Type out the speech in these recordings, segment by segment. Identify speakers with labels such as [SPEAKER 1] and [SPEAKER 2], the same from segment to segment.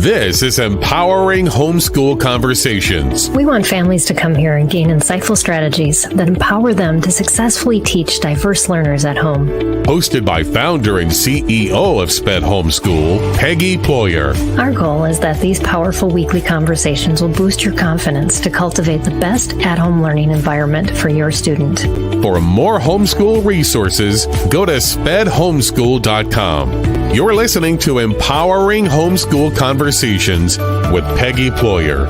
[SPEAKER 1] This is Empowering Homeschool Conversations.
[SPEAKER 2] We want families to come here and gain insightful strategies that empower them to successfully teach diverse learners at home.
[SPEAKER 1] Hosted by founder and CEO of SPED Homeschool, Peggy Ployer.
[SPEAKER 2] Our goal is that these powerful weekly conversations will boost your confidence to cultivate the best at-home learning environment for your student.
[SPEAKER 1] For more homeschool resources, go to spedhomeschool.com. You're listening to Empowering Homeschool Conversations with Peggy Ployer.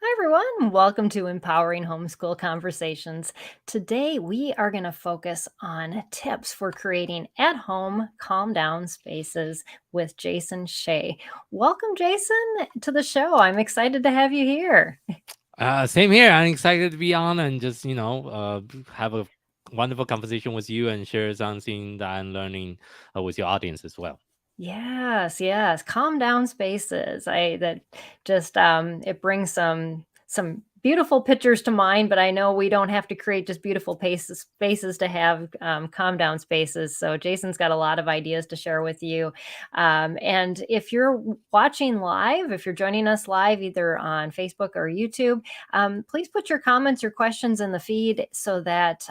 [SPEAKER 2] Hi, everyone. Welcome to Empowering Homeschool Conversations. Today, we are going to focus on tips for creating at-home calm down spaces with Jason Hsieh. Welcome, Jason, to the show. I'm excited to have you here.
[SPEAKER 3] Same here. I'm excited to be on and just, have a wonderful conversation with you and share something that I'm learning with your audience as well.
[SPEAKER 2] Yes. Calm down spaces. It brings some beautiful pictures to mind, but I know we don't have to create just beautiful spaces to have calm down spaces. So Jason's got a lot of ideas to share with you. And if you're watching live, if you're joining us live, either on Facebook or YouTube, please put your comments or questions in the feed so that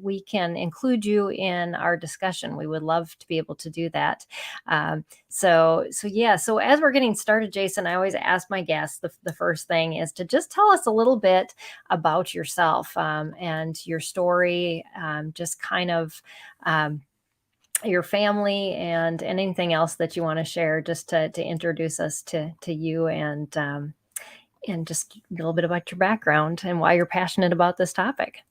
[SPEAKER 2] we can include you in our discussion. We would love to be able to do that. So as we're getting started, Jason, I always ask my guests, the first thing is to just tell us a little bit about yourself and your story, just kind of your family and anything else that you want to share, just to introduce us to you and just a little bit about your background and why you're passionate about this topic.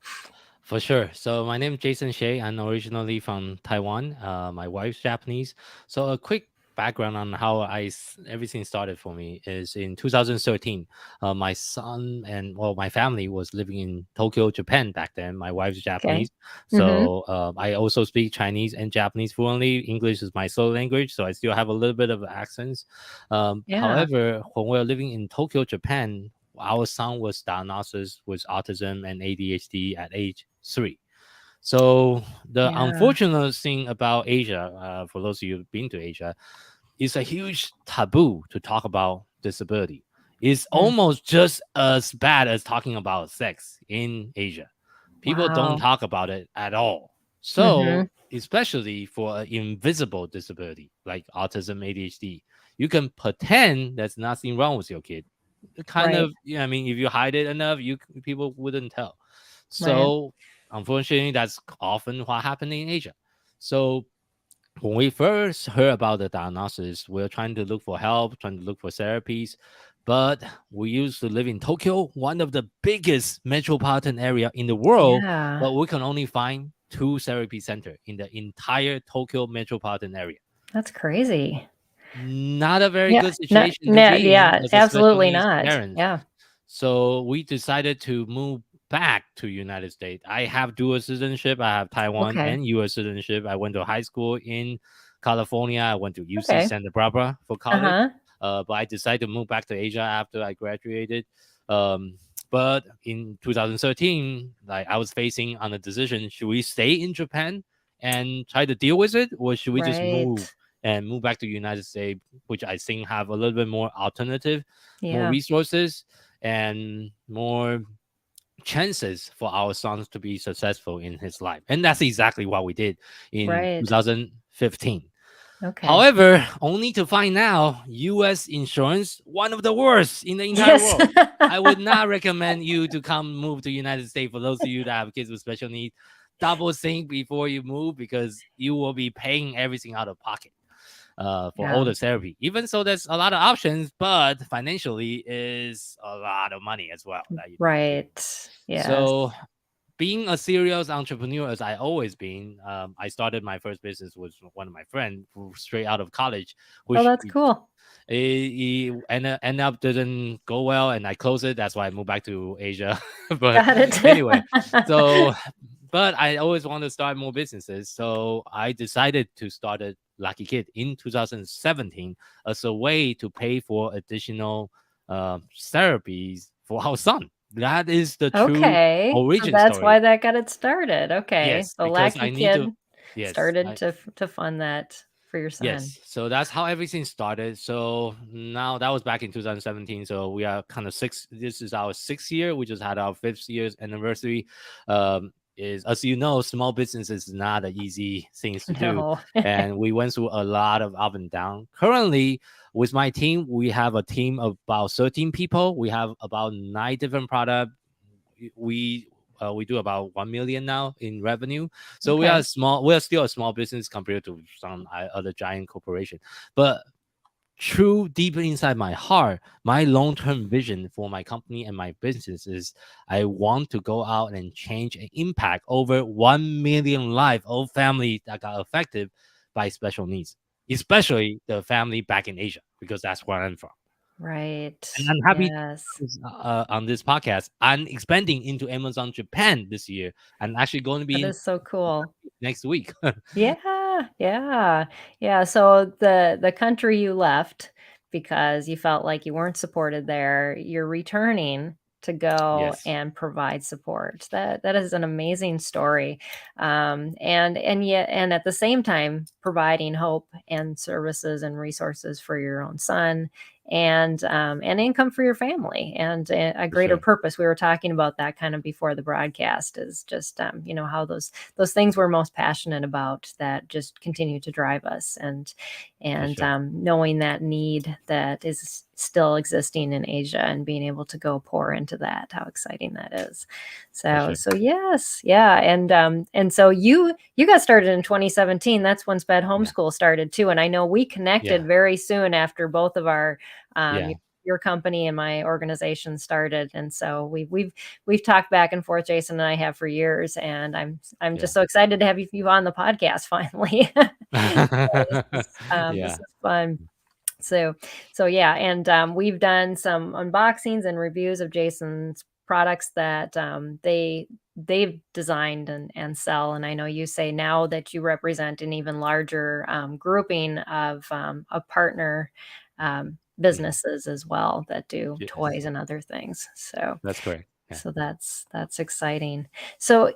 [SPEAKER 3] For sure. So my name is Jason Hsieh. I'm originally from Taiwan. My wife's Japanese. So a quick background on how everything started for me is in 2013. My son and my family was living in Tokyo, Japan back then. My wife's Japanese. Okay. So I also speak Chinese and Japanese fluently. English is my sole language, so I still have a little bit of accents. However, when we were living in Tokyo, Japan, our son was diagnosed with autism and ADHD at age 3. So the unfortunate thing about Asia, for those of you who've been to Asia, is a huge taboo to talk about disability. It's almost just as bad as talking about sex in Asia. People don't talk about it at all. So especially for an invisible disability like autism, ADHD, you can pretend there's nothing wrong with your kid. If you hide it enough, people wouldn't tell. So unfortunately, that's often what happened in Asia. So when we first heard about the diagnosis, we were trying to look for help, trying to look for therapies. But we used to live in Tokyo, one of the biggest metropolitan area in the world, but we can only find 2 therapy centers in the entire Tokyo metropolitan area.
[SPEAKER 2] That's crazy.
[SPEAKER 3] Not a very good situation.
[SPEAKER 2] Absolutely not.
[SPEAKER 3] Parents. Yeah. So we decided to move back to United States. I have dual citizenship. I have Taiwan and U.S. citizenship. I went to high school in California. I went to UC Santa Barbara for college. But I decided to move back to Asia after I graduated. But in 2013, I was facing on a decision: should we stay in Japan and try to deal with it, or should we just move back to the United States, which I think have a little bit more alternative, more resources, and more chances for our sons to be successful in his life. And that's exactly what we did in 2015. However, only to find out U.S. insurance, one of the worst in the entire world. I would not recommend you to move to the United States. For those of you that have kids with special needs, double think before you move, because you will be paying everything out of pocket for all the therapy. Even so, there's a lot of options, but financially is a lot of money as well.
[SPEAKER 2] Yeah.
[SPEAKER 3] So being a serious entrepreneur, as I always been, I started my first business with one of my friends straight out of college.
[SPEAKER 2] That's cool.
[SPEAKER 3] He ended up didn't go well, and I closed it. That's why I moved back to Asia. But
[SPEAKER 2] Got it.
[SPEAKER 3] Anyway, but I always want to start more businesses. So I decided to start a LackeyKid in 2017 as a way to pay for additional therapies for our son. That is the true origin
[SPEAKER 2] so that's
[SPEAKER 3] story.
[SPEAKER 2] why that got it started. Okay.
[SPEAKER 3] Yes,
[SPEAKER 2] so
[SPEAKER 3] because
[SPEAKER 2] LackeyKid.
[SPEAKER 3] Yes.
[SPEAKER 2] started to fund that for your son.
[SPEAKER 3] Yes. So that's how everything started. So now that was back in 2017. So we are kind of this is our 6th year. We just had our 5th year's anniversary. Is, as you know, small business is not an easy things to do.
[SPEAKER 2] No.
[SPEAKER 3] And we went through a lot of up and down. Currently, with my team, we have a team of about 13 people. We have about 9 different products. We do about 1 million now in revenue. So we are still a small business compared to some other giant corporation. But true deep inside my heart, my long-term vision for my company and my business is I want to go out and change and impact over 1 million life of family that got affected by special needs, especially the family back in Asia, because that's where I'm from.
[SPEAKER 2] Right.
[SPEAKER 3] And I'm happy
[SPEAKER 2] Yes.
[SPEAKER 3] on this podcast. I'm expanding into Amazon Japan this year. I'm actually going to be
[SPEAKER 2] That is so cool.
[SPEAKER 3] next week.
[SPEAKER 2] Yeah. So the country you left because you felt like you weren't supported there, you're returning to go
[SPEAKER 3] Yes,
[SPEAKER 2] and provide support. That is an amazing story, and yet and at the same time providing hope and services and resources for your own son and income for your family and a
[SPEAKER 3] for
[SPEAKER 2] greater
[SPEAKER 3] sure.
[SPEAKER 2] purpose. We were talking about that kind of before the broadcast. Is just how those things we're most passionate about that just continue to drive us and
[SPEAKER 3] sure.
[SPEAKER 2] knowing that need that is still existing in Asia and being able to go pour into that, how exciting that is.
[SPEAKER 3] For
[SPEAKER 2] So yes, yeah, and so you got started in 2017. That's when Sped
[SPEAKER 3] Yeah.
[SPEAKER 2] Homeschool started too, and I know we connected
[SPEAKER 3] Yeah.
[SPEAKER 2] very soon after both of our
[SPEAKER 3] Yeah.
[SPEAKER 2] your company and my organization started, and so we've talked back and forth, Jason and I have for years, and I'm just so excited to have you on the podcast finally. This
[SPEAKER 3] Yeah.
[SPEAKER 2] is fun. So yeah, and we've done some unboxings and reviews of Jason's products that they've designed and sell. And I know you say now that you represent an even larger grouping of partner businesses as well that do
[SPEAKER 3] Yes.
[SPEAKER 2] toys and other things. So
[SPEAKER 3] That's correct. Yeah.
[SPEAKER 2] so that's exciting. So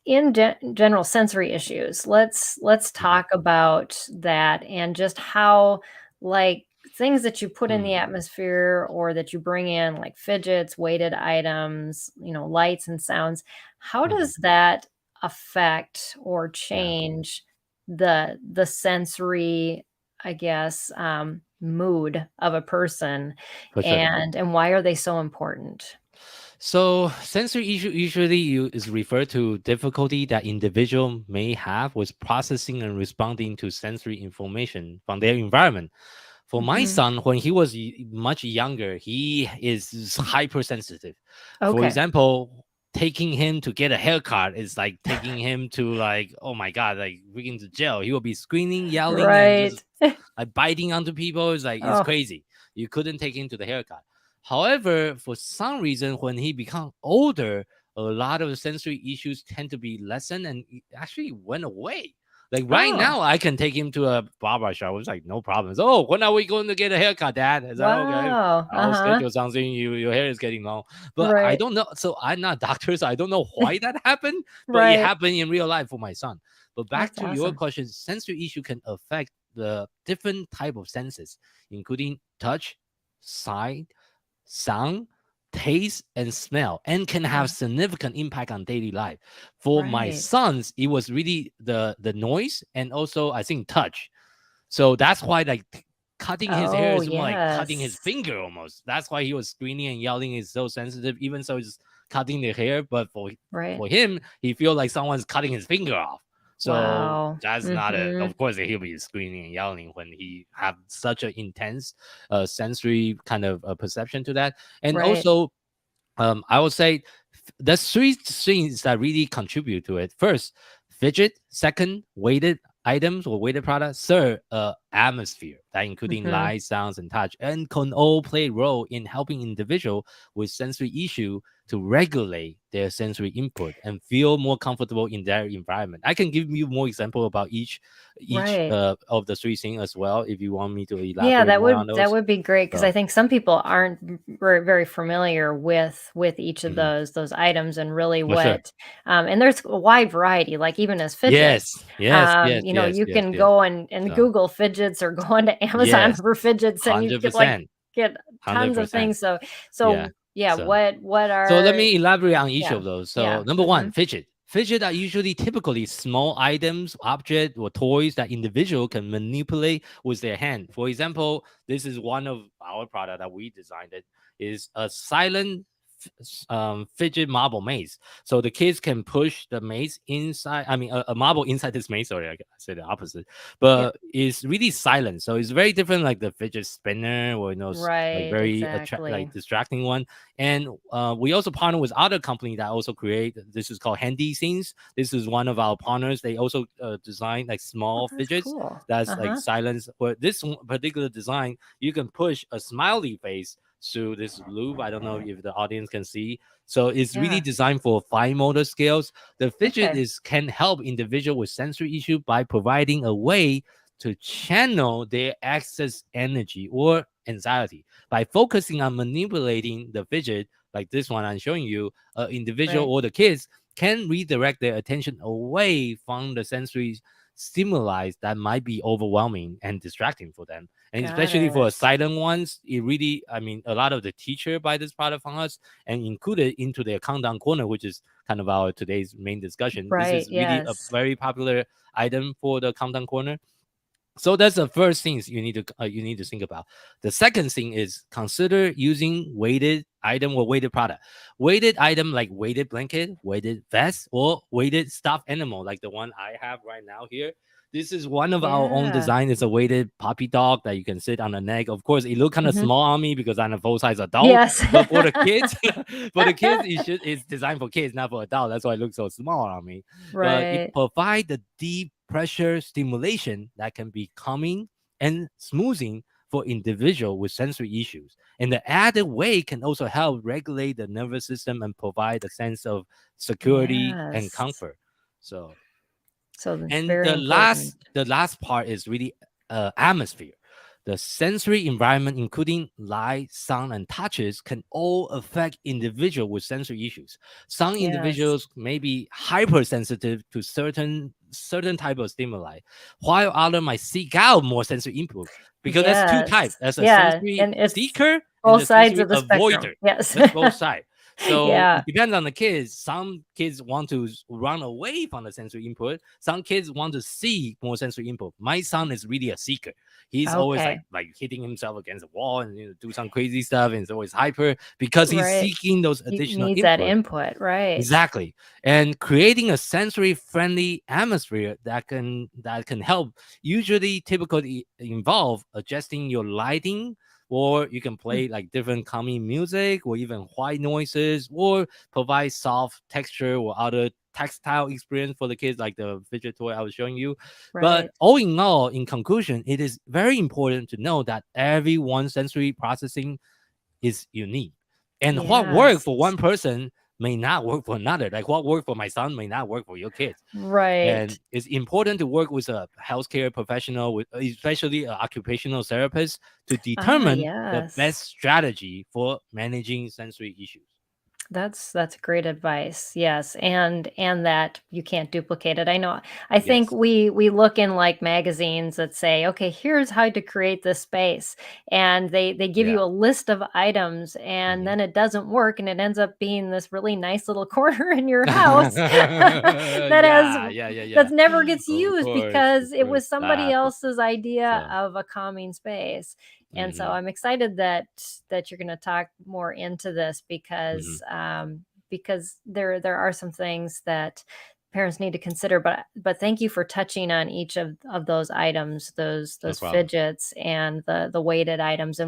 [SPEAKER 2] in general sensory issues, let's talk about that and just how like things that you put in the atmosphere or that you bring in like fidgets, weighted items, lights and sounds, how does that affect or
[SPEAKER 3] Yeah.
[SPEAKER 2] change the sensory, I guess, mood of a person,
[SPEAKER 3] For sure.
[SPEAKER 2] and why are they so important?
[SPEAKER 3] So sensory issue usually is referred to difficulty that individual may have with processing and responding to sensory information from their environment. For my
[SPEAKER 2] Mhm.
[SPEAKER 3] son, when he was much younger, he is hypersensitive. For
[SPEAKER 2] Okay.
[SPEAKER 3] example, taking him to get a haircut is like taking him to like, oh my God, like freaking to jail. He will be screaming, yelling, and
[SPEAKER 2] Right.
[SPEAKER 3] just like biting onto people. It's like, it's
[SPEAKER 2] Oh,
[SPEAKER 3] crazy. You couldn't take him to the haircut. However, for some reason, when he become older, a lot of the sensory issues tend to be lessened and it actually went away. Like right
[SPEAKER 2] oh,
[SPEAKER 3] now, I can take him to a barber shop. It's like no problems. Oh, when are we going to get a haircut, Dad? Is that okay?
[SPEAKER 2] wow.
[SPEAKER 3] I'll
[SPEAKER 2] Uh-huh.
[SPEAKER 3] schedule something. Your hair is getting long, but I
[SPEAKER 2] Right.
[SPEAKER 3] don't know. So I'm not a doctor, so I don't know why that happened. But it
[SPEAKER 2] Right.
[SPEAKER 3] happened in real life for my son. But back
[SPEAKER 2] That's
[SPEAKER 3] to your
[SPEAKER 2] awesome.
[SPEAKER 3] question, sensory issue can affect the different type of senses, including touch, sight, sound, taste, and smell, and can
[SPEAKER 2] Yeah.
[SPEAKER 3] have significant impact on daily life. For my
[SPEAKER 2] Right.
[SPEAKER 3] sons, it was really the noise and also I think touch. So that's why like cutting his hair
[SPEAKER 2] Oh,
[SPEAKER 3] is more like cutting his
[SPEAKER 2] yes.
[SPEAKER 3] finger almost. That's why he was screaming and yelling. Is so sensitive, even so it's cutting the hair. But
[SPEAKER 2] Right.
[SPEAKER 3] for him, he feel like someone's cutting his finger off. So
[SPEAKER 2] Wow.
[SPEAKER 3] that's not a.
[SPEAKER 2] Mhm.
[SPEAKER 3] Of course, he'll be screaming and yelling when he have such an intense sensory kind of perception to that. And
[SPEAKER 2] Right.
[SPEAKER 3] also, I would say there's 3 things that really contribute to it. First, fidget. Second, weighted items or weighted products. Third, atmosphere, that including
[SPEAKER 2] Mhm.
[SPEAKER 3] light, sounds, and touch, and can all play a role in helping individual with sensory issue to regulate their sensory input and feel more comfortable in their environment. I can give you more example about each
[SPEAKER 2] Right.
[SPEAKER 3] of the three things as well, if you want me to
[SPEAKER 2] Yeah,
[SPEAKER 3] elaborate more on
[SPEAKER 2] that
[SPEAKER 3] those.
[SPEAKER 2] would be great, because I
[SPEAKER 3] So,
[SPEAKER 2] think some people aren't very familiar with each of those items, and really
[SPEAKER 3] for sure.
[SPEAKER 2] what and there's a wide variety, like even as fidgets.
[SPEAKER 3] Yes, yes, yes,
[SPEAKER 2] You know,
[SPEAKER 3] yes,
[SPEAKER 2] you
[SPEAKER 3] yes,
[SPEAKER 2] can
[SPEAKER 3] yes.
[SPEAKER 2] go and
[SPEAKER 3] So,
[SPEAKER 2] Google fidgets, or go onto Amazon
[SPEAKER 3] yes,
[SPEAKER 2] for fidgets, and you get
[SPEAKER 3] 100%,
[SPEAKER 2] tons of
[SPEAKER 3] 100%.
[SPEAKER 2] things. So
[SPEAKER 3] Yeah.
[SPEAKER 2] yeah,
[SPEAKER 3] So,
[SPEAKER 2] what
[SPEAKER 3] so let
[SPEAKER 2] are
[SPEAKER 3] me elaborate on each
[SPEAKER 2] yeah,
[SPEAKER 3] of those.
[SPEAKER 2] yeah.
[SPEAKER 3] So number one, fidget. Fidget are usually typically small items, objects, or toys that individual can manipulate with their hand. For example, this is one of our product that we designed. It is a silent fidget marble maze. So the kids can push the maze inside. I mean, a marble inside this maze. Sorry, I said the opposite.
[SPEAKER 2] Yeah.
[SPEAKER 3] But it's really silent. So it's very different, like the fidget spinner, or like
[SPEAKER 2] Right,
[SPEAKER 3] very
[SPEAKER 2] exactly.
[SPEAKER 3] distracting one. And we also partner with other company that also create. This is called Handy Scenes. This is one of our partners. They also design like
[SPEAKER 2] Oh,
[SPEAKER 3] small
[SPEAKER 2] that's
[SPEAKER 3] fidgets
[SPEAKER 2] cool.
[SPEAKER 3] that's like
[SPEAKER 2] Uh-huh.
[SPEAKER 3] silence. For this particular design, you can push a smiley face through this loop. I don't know if the audience can see. So it's really
[SPEAKER 2] Yeah.
[SPEAKER 3] designed for fine motor skills. The fidget
[SPEAKER 2] Okay.
[SPEAKER 3] can help individual with sensory issue by providing a way to channel their excess energy or anxiety. By focusing on manipulating the fidget, like this one I'm showing you, individual
[SPEAKER 2] Right.
[SPEAKER 3] or the kids can redirect their attention away from the sensory stimuli that might be overwhelming and distracting for them. And
[SPEAKER 2] Got
[SPEAKER 3] especially for
[SPEAKER 2] it.
[SPEAKER 3] silent ones, it really, I mean, a lot of the teacher buy this product from us and included into their countdown corner, which is kind of our today's main discussion. This
[SPEAKER 2] Right,
[SPEAKER 3] is really a
[SPEAKER 2] yes.
[SPEAKER 3] very popular item for the countdown corner. So that's the first things you need to think about. The second thing is consider using weighted item or weighted product. Weighted item like weighted blanket, weighted vest, or weighted stuffed animal like the one I have right now here. This is one of our own
[SPEAKER 2] Yeah.
[SPEAKER 3] design. It's a weighted puppy dog that you can sit on the neck. Of course, it look kind of
[SPEAKER 2] Mhm.
[SPEAKER 3] small on me because I'm a full size adult.
[SPEAKER 2] Yes.
[SPEAKER 3] But for the kids, it's designed for kids, not for adults. That's why it looks so small on me. But it
[SPEAKER 2] Right.
[SPEAKER 3] provides the deep pressure stimulation that can be calming and smoothing for individual with sensory issues. And the added weight can also help regulate the nervous system and provide a sense of security and
[SPEAKER 2] Yes.
[SPEAKER 3] comfort. So,
[SPEAKER 2] So that's
[SPEAKER 3] and
[SPEAKER 2] very important.
[SPEAKER 3] the last part is really atmosphere. The sensory environment, including light, sound, and touches, can all affect individual with sensory issues. Some
[SPEAKER 2] Yes.
[SPEAKER 3] individuals may be hypersensitive to certain type of stimuli, while others might seek out more sensory input. Because that's two
[SPEAKER 2] Yes.
[SPEAKER 3] types. That's a
[SPEAKER 2] Yeah,
[SPEAKER 3] sensory
[SPEAKER 2] and it's
[SPEAKER 3] seeker and
[SPEAKER 2] both
[SPEAKER 3] the
[SPEAKER 2] sides
[SPEAKER 3] sensory
[SPEAKER 2] of the spectrum.
[SPEAKER 3] avoider.
[SPEAKER 2] Yes.
[SPEAKER 3] That's both sides. So
[SPEAKER 2] Yeah.
[SPEAKER 3] it depends on the kids. Some kids want to run away from the sensory input. Some kids want to see more sensory input. My son is really a seeker. He's always
[SPEAKER 2] Okay.
[SPEAKER 3] like hitting himself against the wall and do some crazy stuff, and he's always hyper because he's
[SPEAKER 2] Right.
[SPEAKER 3] seeking those
[SPEAKER 2] He
[SPEAKER 3] additional
[SPEAKER 2] needs that
[SPEAKER 3] input.
[SPEAKER 2] input, right.
[SPEAKER 3] Exactly. And creating a sensory friendly atmosphere that can help usually typically involve adjusting your lighting, or you can
[SPEAKER 2] Mm,
[SPEAKER 3] play like different calming music or even white noises, or provide soft texture or other textile experience for the kids like the fidget toy I was showing you. But
[SPEAKER 2] right.
[SPEAKER 3] all in all, in conclusion, it is very important to know that everyone's sensory processing is unique. And what worked
[SPEAKER 2] Yes.
[SPEAKER 3] for one person may not work for another. Like what worked for my son may not work for your kids.
[SPEAKER 2] Right.
[SPEAKER 3] And it's important to work with a healthcare professional, with especially an occupational therapist, to
[SPEAKER 2] Ah,
[SPEAKER 3] determine the
[SPEAKER 2] yes.
[SPEAKER 3] best strategy for managing sensory issues.
[SPEAKER 2] That's great advice. Yes, and that you can't duplicate it. I think
[SPEAKER 3] Yes.
[SPEAKER 2] we look in like magazines that say, "Okay, here's how to create this space." And they give
[SPEAKER 3] Yeah.
[SPEAKER 2] you a list of items, and
[SPEAKER 3] Mhm.
[SPEAKER 2] then it doesn't work, and it ends up being this really nice little corner in your house that has
[SPEAKER 3] Yeah, yeah, yeah,
[SPEAKER 2] that
[SPEAKER 3] yeah.
[SPEAKER 2] never gets
[SPEAKER 3] Of
[SPEAKER 2] used
[SPEAKER 3] course, of
[SPEAKER 2] because it
[SPEAKER 3] course.
[SPEAKER 2] was somebody
[SPEAKER 3] That happens.
[SPEAKER 2] else's idea
[SPEAKER 3] So,
[SPEAKER 2] of a calming space. And so
[SPEAKER 3] mhm,
[SPEAKER 2] I'm excited that you're going to talk more into this,
[SPEAKER 3] mhm.
[SPEAKER 2] because there are some things that parents need to consider. But thank you for touching on each of those items,
[SPEAKER 3] No
[SPEAKER 2] those
[SPEAKER 3] problem.
[SPEAKER 2] fidgets, and the weighted items,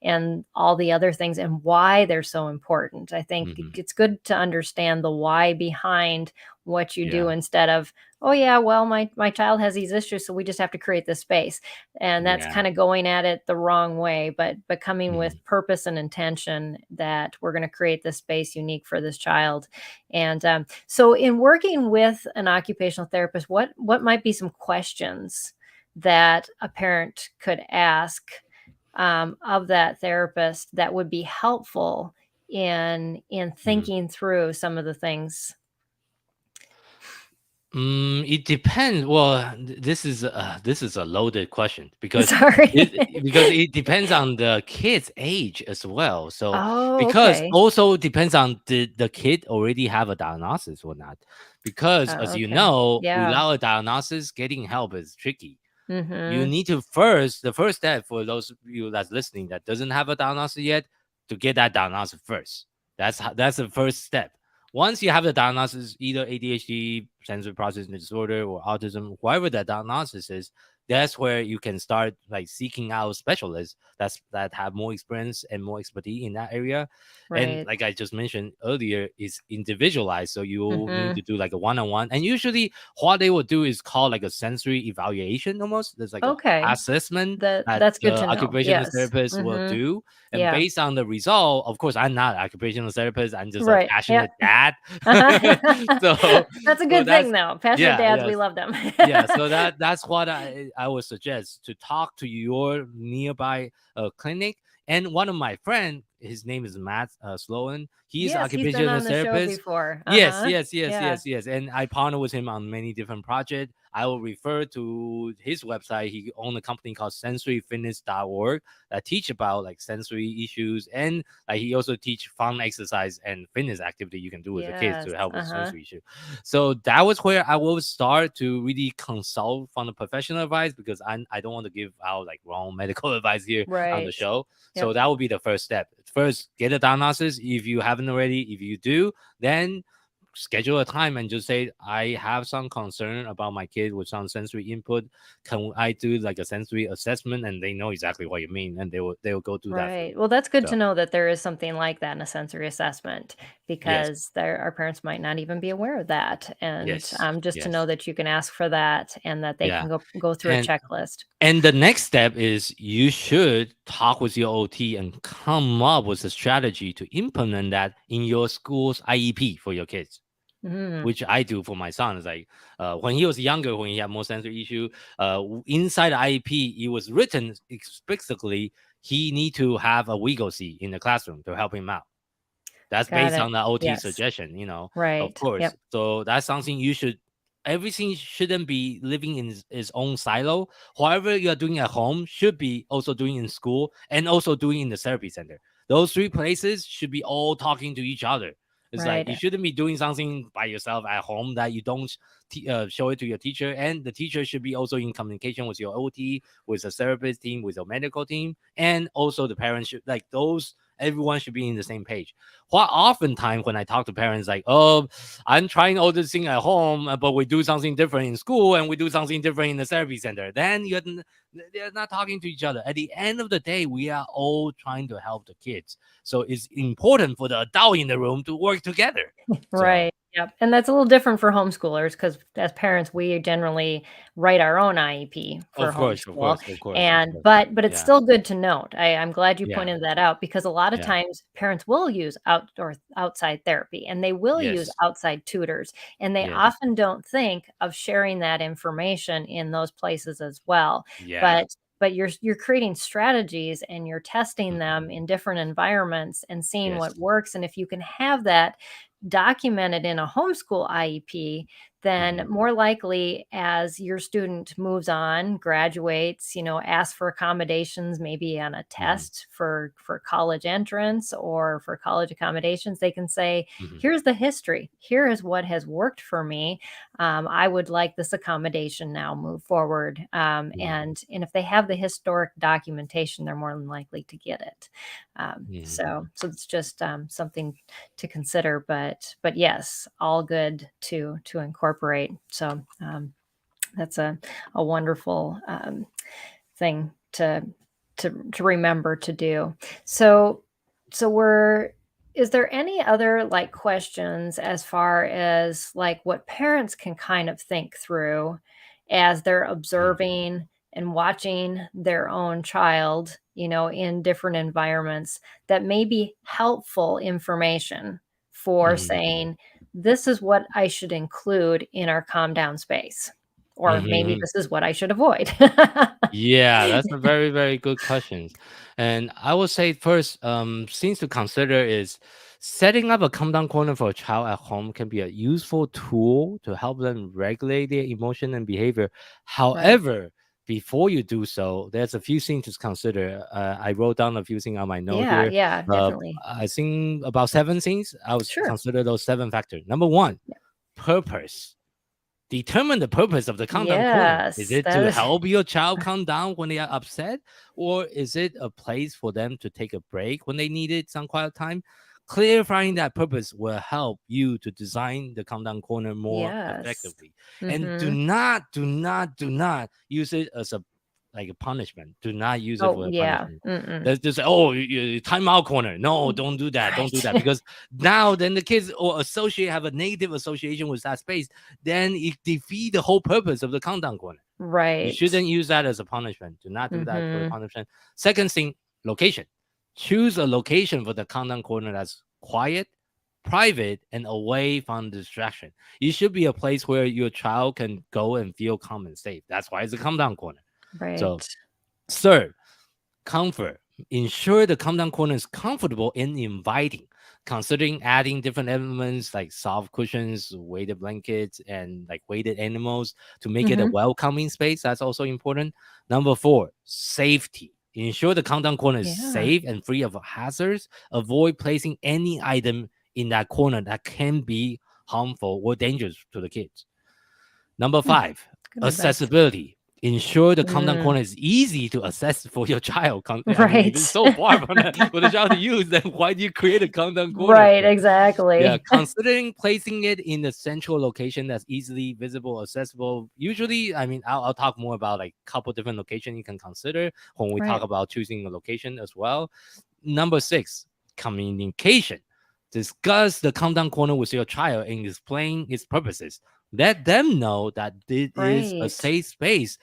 [SPEAKER 2] and all the other things, and why they're so important. I think
[SPEAKER 3] Mhm.
[SPEAKER 2] it's good to understand the why behind what you do
[SPEAKER 3] Yeah.
[SPEAKER 2] instead of, oh yeah, well, my child has these issues, so we just have to create this space. And that's
[SPEAKER 3] Yeah.
[SPEAKER 2] kind of going at it the wrong way, but coming with
[SPEAKER 3] Mhm.
[SPEAKER 2] purpose and intention that we're going to create this space unique for this child. And so in working with an occupational therapist, what might be some questions that a parent could ask of that therapist that would be helpful in
[SPEAKER 3] Mhm.
[SPEAKER 2] thinking through some of the things?
[SPEAKER 3] It depends. Well, this is a loaded question because
[SPEAKER 2] Sorry.
[SPEAKER 3] it depends on the kid's age as well. So
[SPEAKER 2] Oh,
[SPEAKER 3] because
[SPEAKER 2] okay.
[SPEAKER 3] also depends on the kid already have a diagnosis or not. Because as you
[SPEAKER 2] Okay.
[SPEAKER 3] know,
[SPEAKER 2] Yeah.
[SPEAKER 3] without a diagnosis, getting help is tricky. You
[SPEAKER 2] Mhm.
[SPEAKER 3] need to the first step for those of you that's listening that doesn't have a diagnosis yet, to get that diagnosis first. That's the first step. Once you have the diagnosis, either ADHD, sensory processing disorder, or autism, whatever that diagnosis is, that's where you can start like seeking out specialists that have more experience and more expertise in that area. And
[SPEAKER 2] Right.
[SPEAKER 3] like I just mentioned earlier, is individualized. So you need
[SPEAKER 2] Mhm.
[SPEAKER 3] to do like a one-on-one. And usually what they will do is called like a sensory evaluation almost. There's like a
[SPEAKER 2] Okay.
[SPEAKER 3] assessment that
[SPEAKER 2] That's good
[SPEAKER 3] the
[SPEAKER 2] to know.
[SPEAKER 3] occupational
[SPEAKER 2] Yes.
[SPEAKER 3] therapist will
[SPEAKER 2] Mhm.
[SPEAKER 3] do. And
[SPEAKER 2] Yeah.
[SPEAKER 3] based on the result, of course, I'm not an occupational therapist. I'm just a
[SPEAKER 2] Right. Yeah.
[SPEAKER 3] passionate dad.
[SPEAKER 2] Uh-huh.
[SPEAKER 3] so
[SPEAKER 2] That's a
[SPEAKER 3] so
[SPEAKER 2] good thing
[SPEAKER 3] that's
[SPEAKER 2] though. Passionate
[SPEAKER 3] yeah,
[SPEAKER 2] dads, we
[SPEAKER 3] yes.
[SPEAKER 2] love them.
[SPEAKER 3] Yeah, so that's what I would suggest, to talk to your nearby clinic. And one of my friend, his name is Matt Sloan. He's an
[SPEAKER 2] Yes, he's been
[SPEAKER 3] occupational
[SPEAKER 2] on the show
[SPEAKER 3] therapist.
[SPEAKER 2] before.
[SPEAKER 3] Yes,
[SPEAKER 2] Uh-huh.
[SPEAKER 3] yes, yes,
[SPEAKER 2] Yeah.
[SPEAKER 3] yes, yes. And I partner with him on many different projects. I will refer to his website. He owns a company called sensoryfitness.org that teach about like sensory issues, and like he also teach fun exercise and fitness activity you can do with the kids
[SPEAKER 2] Yes.
[SPEAKER 3] to help with
[SPEAKER 2] Uh-huh.
[SPEAKER 3] sensory issue. So that was where I will start to really consult from the professional advice, because I don't want to give out like wrong medical advice here on the
[SPEAKER 2] Right.
[SPEAKER 3] show. So
[SPEAKER 2] Yep.
[SPEAKER 3] that would be the first step. First, get a diagnosis if you haven't already. If you do, then schedule a time and just say, I have some concern about my kid with some sensory input. Can I do like a sensory assessment? And they know exactly what you mean, and they will go do that for you.
[SPEAKER 2] Right. Well, that's good to
[SPEAKER 3] So
[SPEAKER 2] know that there is something like that in a sensory assessment
[SPEAKER 3] yes,
[SPEAKER 2] because our parents might not even be aware of that. And
[SPEAKER 3] yes,
[SPEAKER 2] just to know
[SPEAKER 3] yes,
[SPEAKER 2] that you can ask for that and that they
[SPEAKER 3] yeah.
[SPEAKER 2] can go through a
[SPEAKER 3] And
[SPEAKER 2] checklist.
[SPEAKER 3] the next step is you should talk with your OT and come up with a strategy to implement that in your school's IEP for your kids,
[SPEAKER 2] Mm,
[SPEAKER 3] which I do for my son. Is like when he was younger, when he had more sensory issue, inside the IEP, it was written explicitly he need to have a wiggle seat in the classroom to help him out. That's
[SPEAKER 2] got
[SPEAKER 3] based
[SPEAKER 2] it.
[SPEAKER 3] on the OT
[SPEAKER 2] Yes.
[SPEAKER 3] suggestion, of
[SPEAKER 2] Right.
[SPEAKER 3] course.
[SPEAKER 2] Yep.
[SPEAKER 3] So that's something you should. Everything shouldn't be living in its own silo. Whatever you are doing at home should be also doing in school and also doing in the therapy center. Those three places should be all talking to each other. It's like you
[SPEAKER 2] Right.
[SPEAKER 3] shouldn't be doing something by yourself at home that you don't show it to your teacher, and the teacher should be also in communication with your OT, with the therapist team, with your medical team, and also the parents should like those. Everyone should be in the same page. What oftentimes when I talk to parents, like, oh, I'm trying all this thing at home, but we do something different in school and we do something different in the therapy center. Then they're not talking to each other. At the end of the day, we are all trying to help the kids. So it's important for the adult in the room to work together. So
[SPEAKER 2] Right. Yep. And that's a little different for homeschoolers because as parents, we generally write our own IEP for
[SPEAKER 3] of course, of
[SPEAKER 2] homeschool.
[SPEAKER 3] course, of course, of
[SPEAKER 2] And
[SPEAKER 3] course.
[SPEAKER 2] but it's
[SPEAKER 3] Yeah,
[SPEAKER 2] still good to note. I'm glad you
[SPEAKER 3] yeah,
[SPEAKER 2] pointed that out because a lot of
[SPEAKER 3] yeah.
[SPEAKER 2] times parents will use outside therapy and they will use
[SPEAKER 3] Yes,
[SPEAKER 2] outside tutors. And they
[SPEAKER 3] yes,
[SPEAKER 2] often don't think of sharing that information in those places as well.
[SPEAKER 3] yeah.
[SPEAKER 2] But you're creating strategies and you're testing them
[SPEAKER 3] Mhm.
[SPEAKER 2] in different environments and seeing
[SPEAKER 3] Yes.
[SPEAKER 2] what works. And if you can have that documented in a homeschool IEP, then
[SPEAKER 3] Mhm.
[SPEAKER 2] more likely as your student moves on, graduates, asks for accommodations, maybe on a
[SPEAKER 3] Mhm.
[SPEAKER 2] test for college entrance or for college accommodations, they can say,
[SPEAKER 3] Mhm.
[SPEAKER 2] here's the history. Here is what has worked for me. I would like this accommodation now move forward.
[SPEAKER 3] Mhm.
[SPEAKER 2] And if they have the historic documentation, they're more than likely to get it.
[SPEAKER 3] Mhm.
[SPEAKER 2] So it's just something to consider, but yes, all good to incorporate. So that's a wonderful thing to remember to do. So so is there any other like questions as far as like what parents can kind of think through as they're
[SPEAKER 3] Mm,
[SPEAKER 2] observing and watching their own child, in different environments that may be helpful information for
[SPEAKER 3] mhm,
[SPEAKER 2] saying, this is what I should include in our calm down space, or maybe
[SPEAKER 3] mhm.
[SPEAKER 2] this is what I should avoid.
[SPEAKER 3] Yeah, that's a very, very good question. And I would say first, things to consider is setting up a calm down corner for a child at home can be a useful tool to help them regulate their emotion and behavior.
[SPEAKER 2] Right.
[SPEAKER 3] However, before you do so, there's a few things to consider. I wrote down a few things on my note
[SPEAKER 2] Yeah,
[SPEAKER 3] here.
[SPEAKER 2] yeah,
[SPEAKER 3] Uh,
[SPEAKER 2] definitely.
[SPEAKER 3] I think about 7 things. I would
[SPEAKER 2] Sure.
[SPEAKER 3] consider those 7 factors. Number one,
[SPEAKER 2] Yeah.
[SPEAKER 3] purpose. Determine the purpose of the countdown corner. Is
[SPEAKER 2] Yes,
[SPEAKER 3] it
[SPEAKER 2] that
[SPEAKER 3] to
[SPEAKER 2] is
[SPEAKER 3] help your child calm down when they are upset? Or is it a place for them to take a break when they needed some quiet time? Clarifying that purpose will help you to design the countdown corner more
[SPEAKER 2] yes.
[SPEAKER 3] effectively. And
[SPEAKER 2] Mhm.
[SPEAKER 3] do not use it as a like a punishment. Do not use it
[SPEAKER 2] Oh,
[SPEAKER 3] for a
[SPEAKER 2] yeah.
[SPEAKER 3] punishment.
[SPEAKER 2] Mm-mm.
[SPEAKER 3] There's just timeout corner. No, don't do that. Don't do that
[SPEAKER 2] Right.
[SPEAKER 3] because now then the kids or associate have a negative association with that space, then it defeat the whole purpose of the countdown corner. You
[SPEAKER 2] Right.
[SPEAKER 3] shouldn't use that as a punishment. Do not do that for the
[SPEAKER 2] Mhm.
[SPEAKER 3] punishment. Second thing, location. Choose a location for the countdown corner that's quiet, private, and away from distraction. It should be a place where your child can go and feel calm and safe. That's why it's a countdown corner. So,
[SPEAKER 2] Right.
[SPEAKER 3] third, comfort. Ensure the countdown corner is comfortable and inviting. Considering adding different elements like soft cushions, weighted blankets, and like weighted animals to make it a
[SPEAKER 2] Mhm.
[SPEAKER 3] welcoming space. That's also important. Number four, safety. Ensure the countdown corner is
[SPEAKER 2] Yeah.
[SPEAKER 3] safe and free of hazards. Avoid placing any item in that corner that can be harmful or dangerous to the kids. Number
[SPEAKER 2] Hmm,
[SPEAKER 3] five,
[SPEAKER 2] good advice.
[SPEAKER 3] accessibility. Ensure the countdown
[SPEAKER 2] Mm.
[SPEAKER 3] corner is easy to access for your child. I mean, if it's
[SPEAKER 2] Right.
[SPEAKER 3] so far from for the child to use, then why do you create a countdown corner
[SPEAKER 2] Right,
[SPEAKER 3] for? Yeah,
[SPEAKER 2] exactly.
[SPEAKER 3] considering placing it in a central location that's easily visible, accessible. Usually, I mean, I'll talk more about like a couple different locations you can consider when we talk
[SPEAKER 2] Right.
[SPEAKER 3] about choosing a location as well. Number six, communication. Discuss the countdown corner with your child and explain its purposes. Let them know that this is a
[SPEAKER 2] Right.
[SPEAKER 3] safe space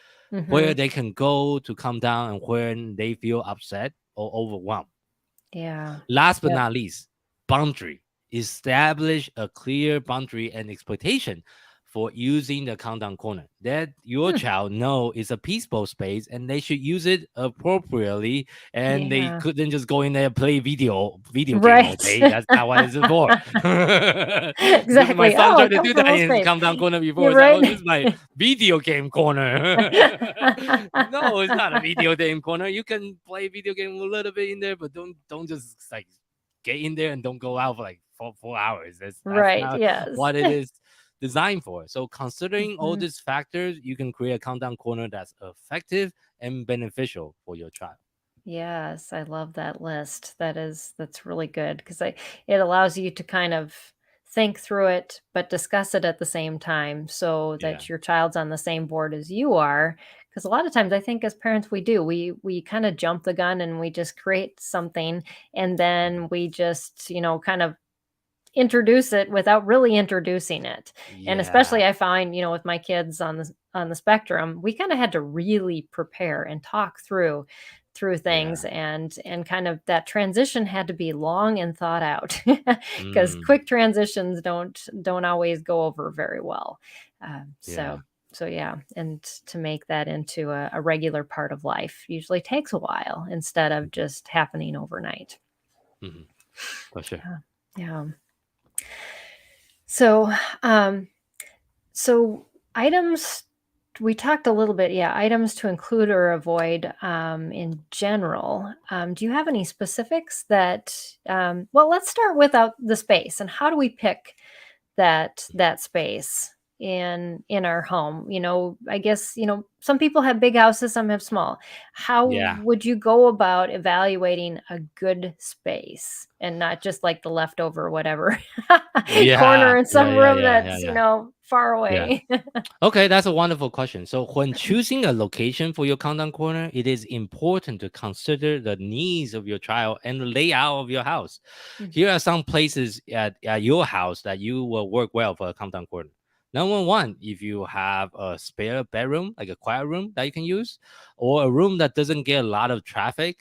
[SPEAKER 3] where
[SPEAKER 2] Mhm.
[SPEAKER 3] they can go to calm down and when they feel upset or overwhelmed.
[SPEAKER 2] Yeah.
[SPEAKER 3] Last but
[SPEAKER 2] Yep.
[SPEAKER 3] not least, boundary. Establish a clear boundary and expectation for using the countdown corner that your
[SPEAKER 2] Hmm.
[SPEAKER 3] child know is a peaceful space and they should use it appropriately and they
[SPEAKER 2] Yeah.
[SPEAKER 3] couldn't just go in there and play video game all
[SPEAKER 2] Right.
[SPEAKER 3] day. That's not what it's for. This my
[SPEAKER 2] Exactly.
[SPEAKER 3] son
[SPEAKER 2] Oh, a
[SPEAKER 3] tried to do that
[SPEAKER 2] comfortable
[SPEAKER 3] in his
[SPEAKER 2] space.
[SPEAKER 3] countdown corner before.
[SPEAKER 2] You're
[SPEAKER 3] It's like,
[SPEAKER 2] right.
[SPEAKER 3] oh, this is my video game corner. No, it's not a video game corner. You can play video game a little bit in there, but don't just like get in there and don't go out for like 4 hours. That's
[SPEAKER 2] Right,
[SPEAKER 3] not
[SPEAKER 2] yes.
[SPEAKER 3] what it is designed for. So considering all
[SPEAKER 2] Mhm.
[SPEAKER 3] these factors, you can create a countdown corner that's effective and beneficial for your child.
[SPEAKER 2] Yes, I love that list. That's really good because it allows you to kind of think through it, but discuss it at the same time so
[SPEAKER 3] Yeah.
[SPEAKER 2] that your child's on the same board as you are. Because a lot of times I think as parents we do, we kind of jump the gun and we just create something and
[SPEAKER 3] Mhm.
[SPEAKER 2] then we just, kind of introduce it without really introducing it. And
[SPEAKER 3] Yeah.
[SPEAKER 2] especially I find, with my kids on the spectrum, we kind of had to really prepare and talk through things
[SPEAKER 3] Yeah.
[SPEAKER 2] and kind of that transition had to be long and thought out because
[SPEAKER 3] Mm,
[SPEAKER 2] quick transitions don't always go over very well. Um,
[SPEAKER 3] yeah.
[SPEAKER 2] so so yeah, and to make that into a regular part of life usually takes a while instead of just happening overnight.
[SPEAKER 3] Mhm. For sure.
[SPEAKER 2] Yeah. Yeah. So, um, so items we talked a little bit, yeah, items to include or avoid in general. Do you have any specifics that? Well, let's start without the space and how do we pick that space? in our home? I guess, some people have big houses, some have small. How
[SPEAKER 3] Yeah.
[SPEAKER 2] would you go about evaluating a good space and not just like the leftover whatever
[SPEAKER 3] Yeah.
[SPEAKER 2] corner in
[SPEAKER 3] Yeah.
[SPEAKER 2] some
[SPEAKER 3] Yeah.
[SPEAKER 2] room
[SPEAKER 3] Yeah. Yeah.
[SPEAKER 2] that's,
[SPEAKER 3] Yeah.
[SPEAKER 2] far
[SPEAKER 3] Yeah.
[SPEAKER 2] away?
[SPEAKER 3] Okay, that's a wonderful question. So, when choosing a location for your countdown corner, it is important to consider the needs of your child and the layout of your house.
[SPEAKER 2] Mm.
[SPEAKER 3] Here are some places at your house that you will work well for a countdown corner. Number one, if you have a spare bedroom, like a quiet room that you can use, or a room that doesn't get a lot of traffic,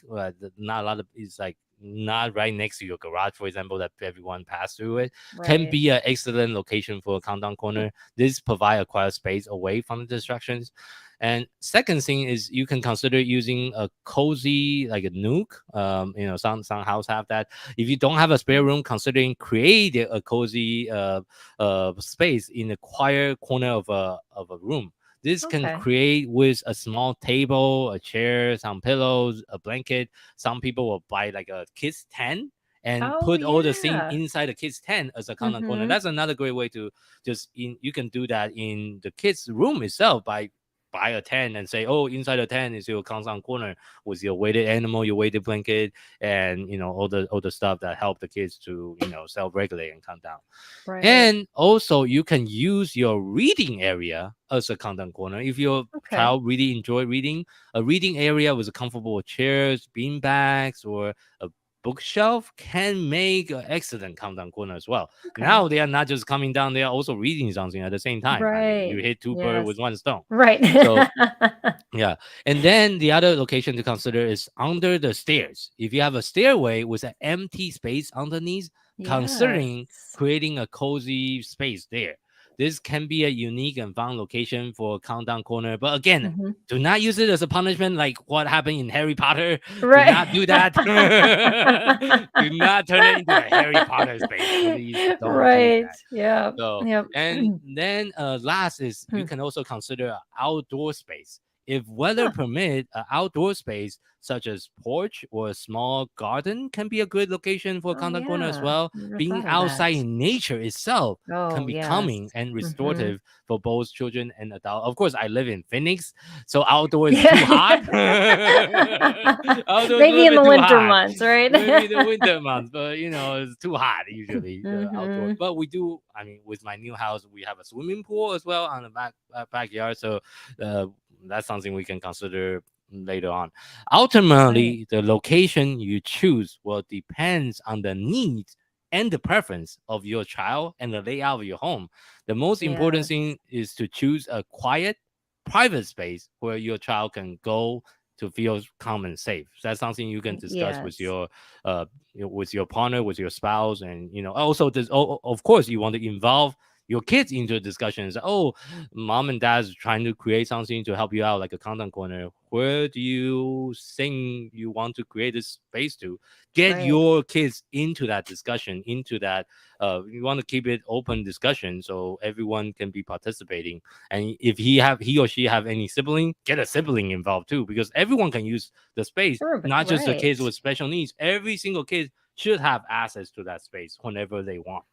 [SPEAKER 3] not a lot of, it's like not right next to your garage, for example, that everyone pass through it, can
[SPEAKER 2] Right.
[SPEAKER 3] be an excellent location for a countdown corner. This provide a quiet space away from the distractions. And second thing is you can consider using a cozy, like a nook. Some house have that. If you don't have a spare room, considering create a cozy space in a quiet corner of a room. This can
[SPEAKER 2] Okay.
[SPEAKER 3] create with a small table, a chair, some pillows, a blanket. Some people will buy like a kids tent and
[SPEAKER 2] Oh,
[SPEAKER 3] put all the thing
[SPEAKER 2] yeah.
[SPEAKER 3] inside the kids tent as a counter corner.
[SPEAKER 2] Mm-hmm.
[SPEAKER 3] That's another great way to you can do that in the kids room itself by buy a tent and say, oh, inside the tent is your countdown corner with your weighted animal, your weighted blanket, and all the stuff that help the kids to self-regulate and count down.
[SPEAKER 2] Right.
[SPEAKER 3] And also, you can use your reading area as a content corner. If your
[SPEAKER 2] Okay.
[SPEAKER 3] child really enjoy reading, a reading area with comfortable chairs, bean bags, or a bookshelf can make an excellent countdown corner as well.
[SPEAKER 2] Okay.
[SPEAKER 3] Now they are not just coming down; they are also reading something at the same time. I mean, you
[SPEAKER 2] Right.
[SPEAKER 3] hit two birds
[SPEAKER 2] Yes.
[SPEAKER 3] with one stone.
[SPEAKER 2] Right.
[SPEAKER 3] So yeah. And then the other location to consider is under the stairs. If you have a stairway with an empty space underneath, considering
[SPEAKER 2] Yes.
[SPEAKER 3] creating a cozy space there. This can be a unique and fun location for a countdown corner. But again,
[SPEAKER 2] Mhm.
[SPEAKER 3] do not use it as a punishment like what happened in Harry Potter. Do
[SPEAKER 2] Right.
[SPEAKER 3] not do that. Do not turn it into a Harry Potter space. Please don't do
[SPEAKER 2] Right.
[SPEAKER 3] that.
[SPEAKER 2] Yeah.
[SPEAKER 3] So,
[SPEAKER 2] Yep.
[SPEAKER 3] and then last is you
[SPEAKER 2] Hmm.
[SPEAKER 3] can also consider an outdoor space. If weather
[SPEAKER 2] Huh.
[SPEAKER 3] permit, an outdoor space such as porch or a small garden can be a good location for a
[SPEAKER 2] Oh,
[SPEAKER 3] content corner as
[SPEAKER 2] yeah.
[SPEAKER 3] well.
[SPEAKER 2] Never
[SPEAKER 3] Being
[SPEAKER 2] thought of that.
[SPEAKER 3] outside in nature itself can
[SPEAKER 2] Oh,
[SPEAKER 3] be
[SPEAKER 2] yes.
[SPEAKER 3] calming and
[SPEAKER 2] Mhm.
[SPEAKER 3] restorative for both children and adults. Of course, I live in Phoenix, so outdoor is too hot.
[SPEAKER 2] Yeah.
[SPEAKER 3] Outdoor is a
[SPEAKER 2] Maybe
[SPEAKER 3] little
[SPEAKER 2] in the
[SPEAKER 3] bit too
[SPEAKER 2] winter
[SPEAKER 3] hot.
[SPEAKER 2] months, right?
[SPEAKER 3] Maybe the winter months, but it's too hot usually outdoors.
[SPEAKER 2] Mhm.
[SPEAKER 3] But we do. I mean, with my new house, we have a swimming pool as well on the backyard. So uh, that's something we can consider later on.
[SPEAKER 2] Right.
[SPEAKER 3] Ultimately, the location you choose will depends on the needs and the preference of your child and the layout of your home. The most important
[SPEAKER 2] Yes.
[SPEAKER 3] thing is to choose a quiet, private space where your child can go to feel calm and safe. That's something you can discuss
[SPEAKER 2] Yes.
[SPEAKER 3] uh with your partner, with your spouse, and also this. Of course, you want to involve your kids into the discussions. Oh, mom and dad's trying to create something to help you out, like a content corner. Where do you think you want to create this space to? Get
[SPEAKER 2] Right.
[SPEAKER 3] your kids into that discussion, into that. You want to keep it open discussion so everyone can be participating. And if he or she have any sibling, get a sibling involved too, because everyone can use the space,
[SPEAKER 2] Sure,
[SPEAKER 3] not just the kids
[SPEAKER 2] right.
[SPEAKER 3] with special needs. Every single kid should have access to that space whenever they want.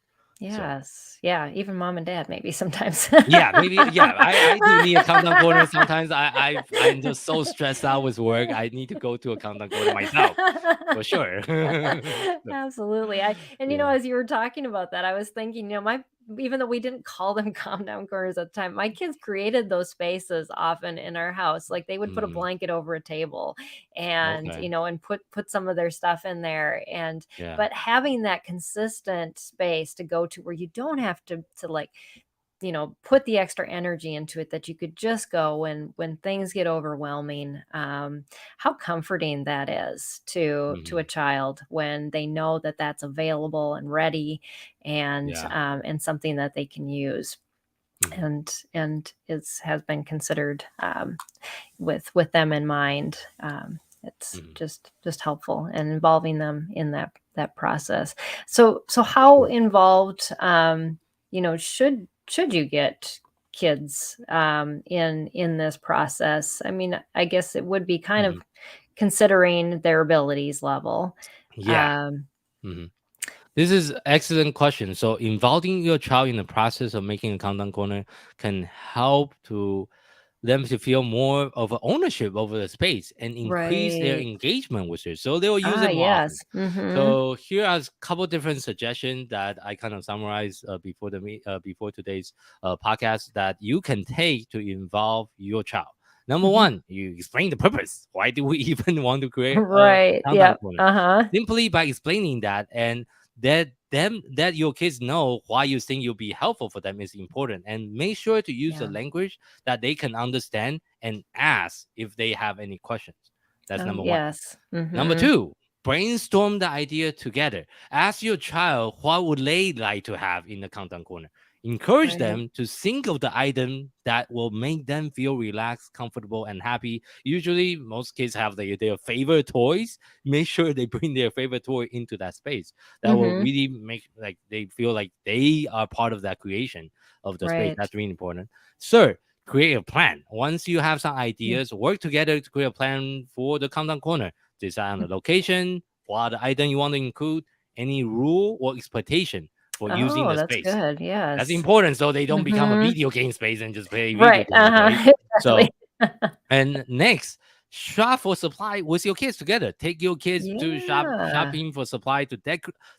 [SPEAKER 3] So
[SPEAKER 2] Yes. Yeah, even mom and dad maybe sometimes.
[SPEAKER 3] yeah, maybe. Yeah, I do need a countdown corner sometimes. I'm just so stressed out with work. I need to go to a countdown corner myself for sure. So,
[SPEAKER 2] Absolutely. And
[SPEAKER 3] yeah.
[SPEAKER 2] as you were talking about that, I was thinking, my even though we didn't call them calm down corners at the time, my kids created those spaces often in our house. Like they would put a
[SPEAKER 3] Mhm.
[SPEAKER 2] blanket over a table and,
[SPEAKER 3] Okay.
[SPEAKER 2] and put some of their stuff in there. And
[SPEAKER 3] Yeah.
[SPEAKER 2] but having that consistent space to go to where you don't have to like put the extra energy into it, that you could just go when things get overwhelming. How comforting that is to a
[SPEAKER 3] Mhm.
[SPEAKER 2] child when they know that that's available and ready,
[SPEAKER 3] Yeah.
[SPEAKER 2] and something that they can use,
[SPEAKER 3] Mhm.
[SPEAKER 2] and has been considered, with them in mind. It's
[SPEAKER 3] Mhm.
[SPEAKER 2] just helpful and involving them in that process. So how
[SPEAKER 3] Sure.
[SPEAKER 2] involved, should you get kids, in this process? I mean, I guess it would be kind
[SPEAKER 3] Mhm.
[SPEAKER 2] of considering their abilities level.
[SPEAKER 3] Yeah.
[SPEAKER 2] Um,
[SPEAKER 3] Mhm. This is excellent question. So involving your child in the process of making a countdown corner can help to them to feel more of a ownership over the space and increase their
[SPEAKER 2] Right.
[SPEAKER 3] engagement with it. So they will use
[SPEAKER 2] Ah,
[SPEAKER 3] it more often.
[SPEAKER 2] yes. Mm-hmm.
[SPEAKER 3] So here are a couple different suggestions that I kind of summarized before today's podcast that you can take to involve your child. Number
[SPEAKER 2] Mm-hmm.
[SPEAKER 3] one, you explain the purpose. Why do we even want to create a
[SPEAKER 2] Right.
[SPEAKER 3] countdown
[SPEAKER 2] Yep.
[SPEAKER 3] corner?
[SPEAKER 2] Uh-huh.
[SPEAKER 3] Simply by explaining that, and that your kids know why you think you'll be helpful for them is important, and make sure to use the
[SPEAKER 2] Yeah.
[SPEAKER 3] language that they can understand and ask if they have any questions. That's
[SPEAKER 2] Oh,
[SPEAKER 3] number one.
[SPEAKER 2] yes.
[SPEAKER 3] Number
[SPEAKER 2] Mm-hmm.
[SPEAKER 3] two, brainstorm the idea together. Ask your child what would they like to have in the countdown corner. Encourage
[SPEAKER 2] Right.
[SPEAKER 3] them to think of the item that will make them feel relaxed, comfortable, and happy. Usually, most kids have their favorite toys. Make sure they bring their favorite toy into that space. That will
[SPEAKER 2] Mm-hmm.
[SPEAKER 3] really make like they feel like they are part of that creation of the space.
[SPEAKER 2] Right.
[SPEAKER 3] That's really important. Third, create a plan. Once you have some
[SPEAKER 2] Yeah.
[SPEAKER 3] ideas, work together to create a plan for the countdown corner. Decide on the location, what item you want to include, any rule or expectation for using
[SPEAKER 2] Oh,
[SPEAKER 3] the
[SPEAKER 2] that's
[SPEAKER 3] space.
[SPEAKER 2] good.
[SPEAKER 3] That's
[SPEAKER 2] Yes.
[SPEAKER 3] important so they don't become a
[SPEAKER 2] Mm-hmm.
[SPEAKER 3] video game space and just play video
[SPEAKER 2] Right.
[SPEAKER 3] games all day.
[SPEAKER 2] Uh-huh. Exactly.
[SPEAKER 3] So, and next, shop for supply with your kids together. Take your kids to
[SPEAKER 2] Yeah.
[SPEAKER 3] shopping for supply to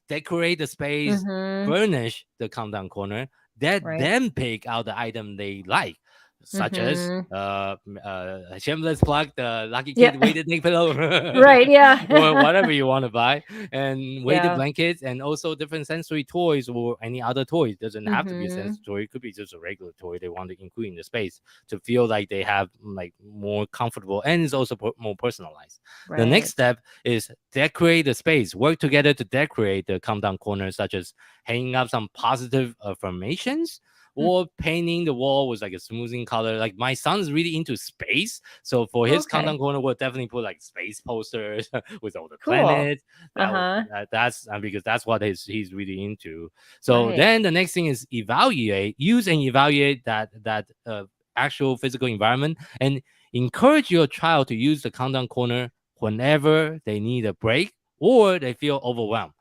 [SPEAKER 3] decorate the space,
[SPEAKER 2] Mm-hmm.
[SPEAKER 3] furnish the countdown corner. That
[SPEAKER 2] Right.
[SPEAKER 3] then pick out the item they like, such as
[SPEAKER 2] Mm-hmm.
[SPEAKER 3] shameless plug the
[SPEAKER 2] Yeah.
[SPEAKER 3] LakiKid weighted neck pillow
[SPEAKER 2] Right.
[SPEAKER 3] or
[SPEAKER 2] Yeah.
[SPEAKER 3] whatever you want to buy, and weighted
[SPEAKER 2] Yeah.
[SPEAKER 3] blankets, and also different sensory toys or any other toys. Doesn't have to be a
[SPEAKER 2] Mm-hmm.
[SPEAKER 3] sensory toy. It could be just a regular toy they want to include in the space to feel like they have like more comfortable, and it's also more personalized. The next
[SPEAKER 2] Right.
[SPEAKER 3] step is decorate the space. Work together to decorate the countdown corner, such as hanging up some positive affirmations
[SPEAKER 2] Mm.
[SPEAKER 3] or painting the wall with like a smoothing color. Like my son's really into space, so for his countdown
[SPEAKER 2] Okay.
[SPEAKER 3] corner, we'll definitely put like space posters with all the
[SPEAKER 2] Cool.
[SPEAKER 3] planets.
[SPEAKER 2] Uh-huh.
[SPEAKER 3] That's because that's what he's really into. So
[SPEAKER 2] Right.
[SPEAKER 3] then the next thing is use and evaluate that actual physical environment, and encourage your child to use the countdown corner whenever they need a break or they feel overwhelmed.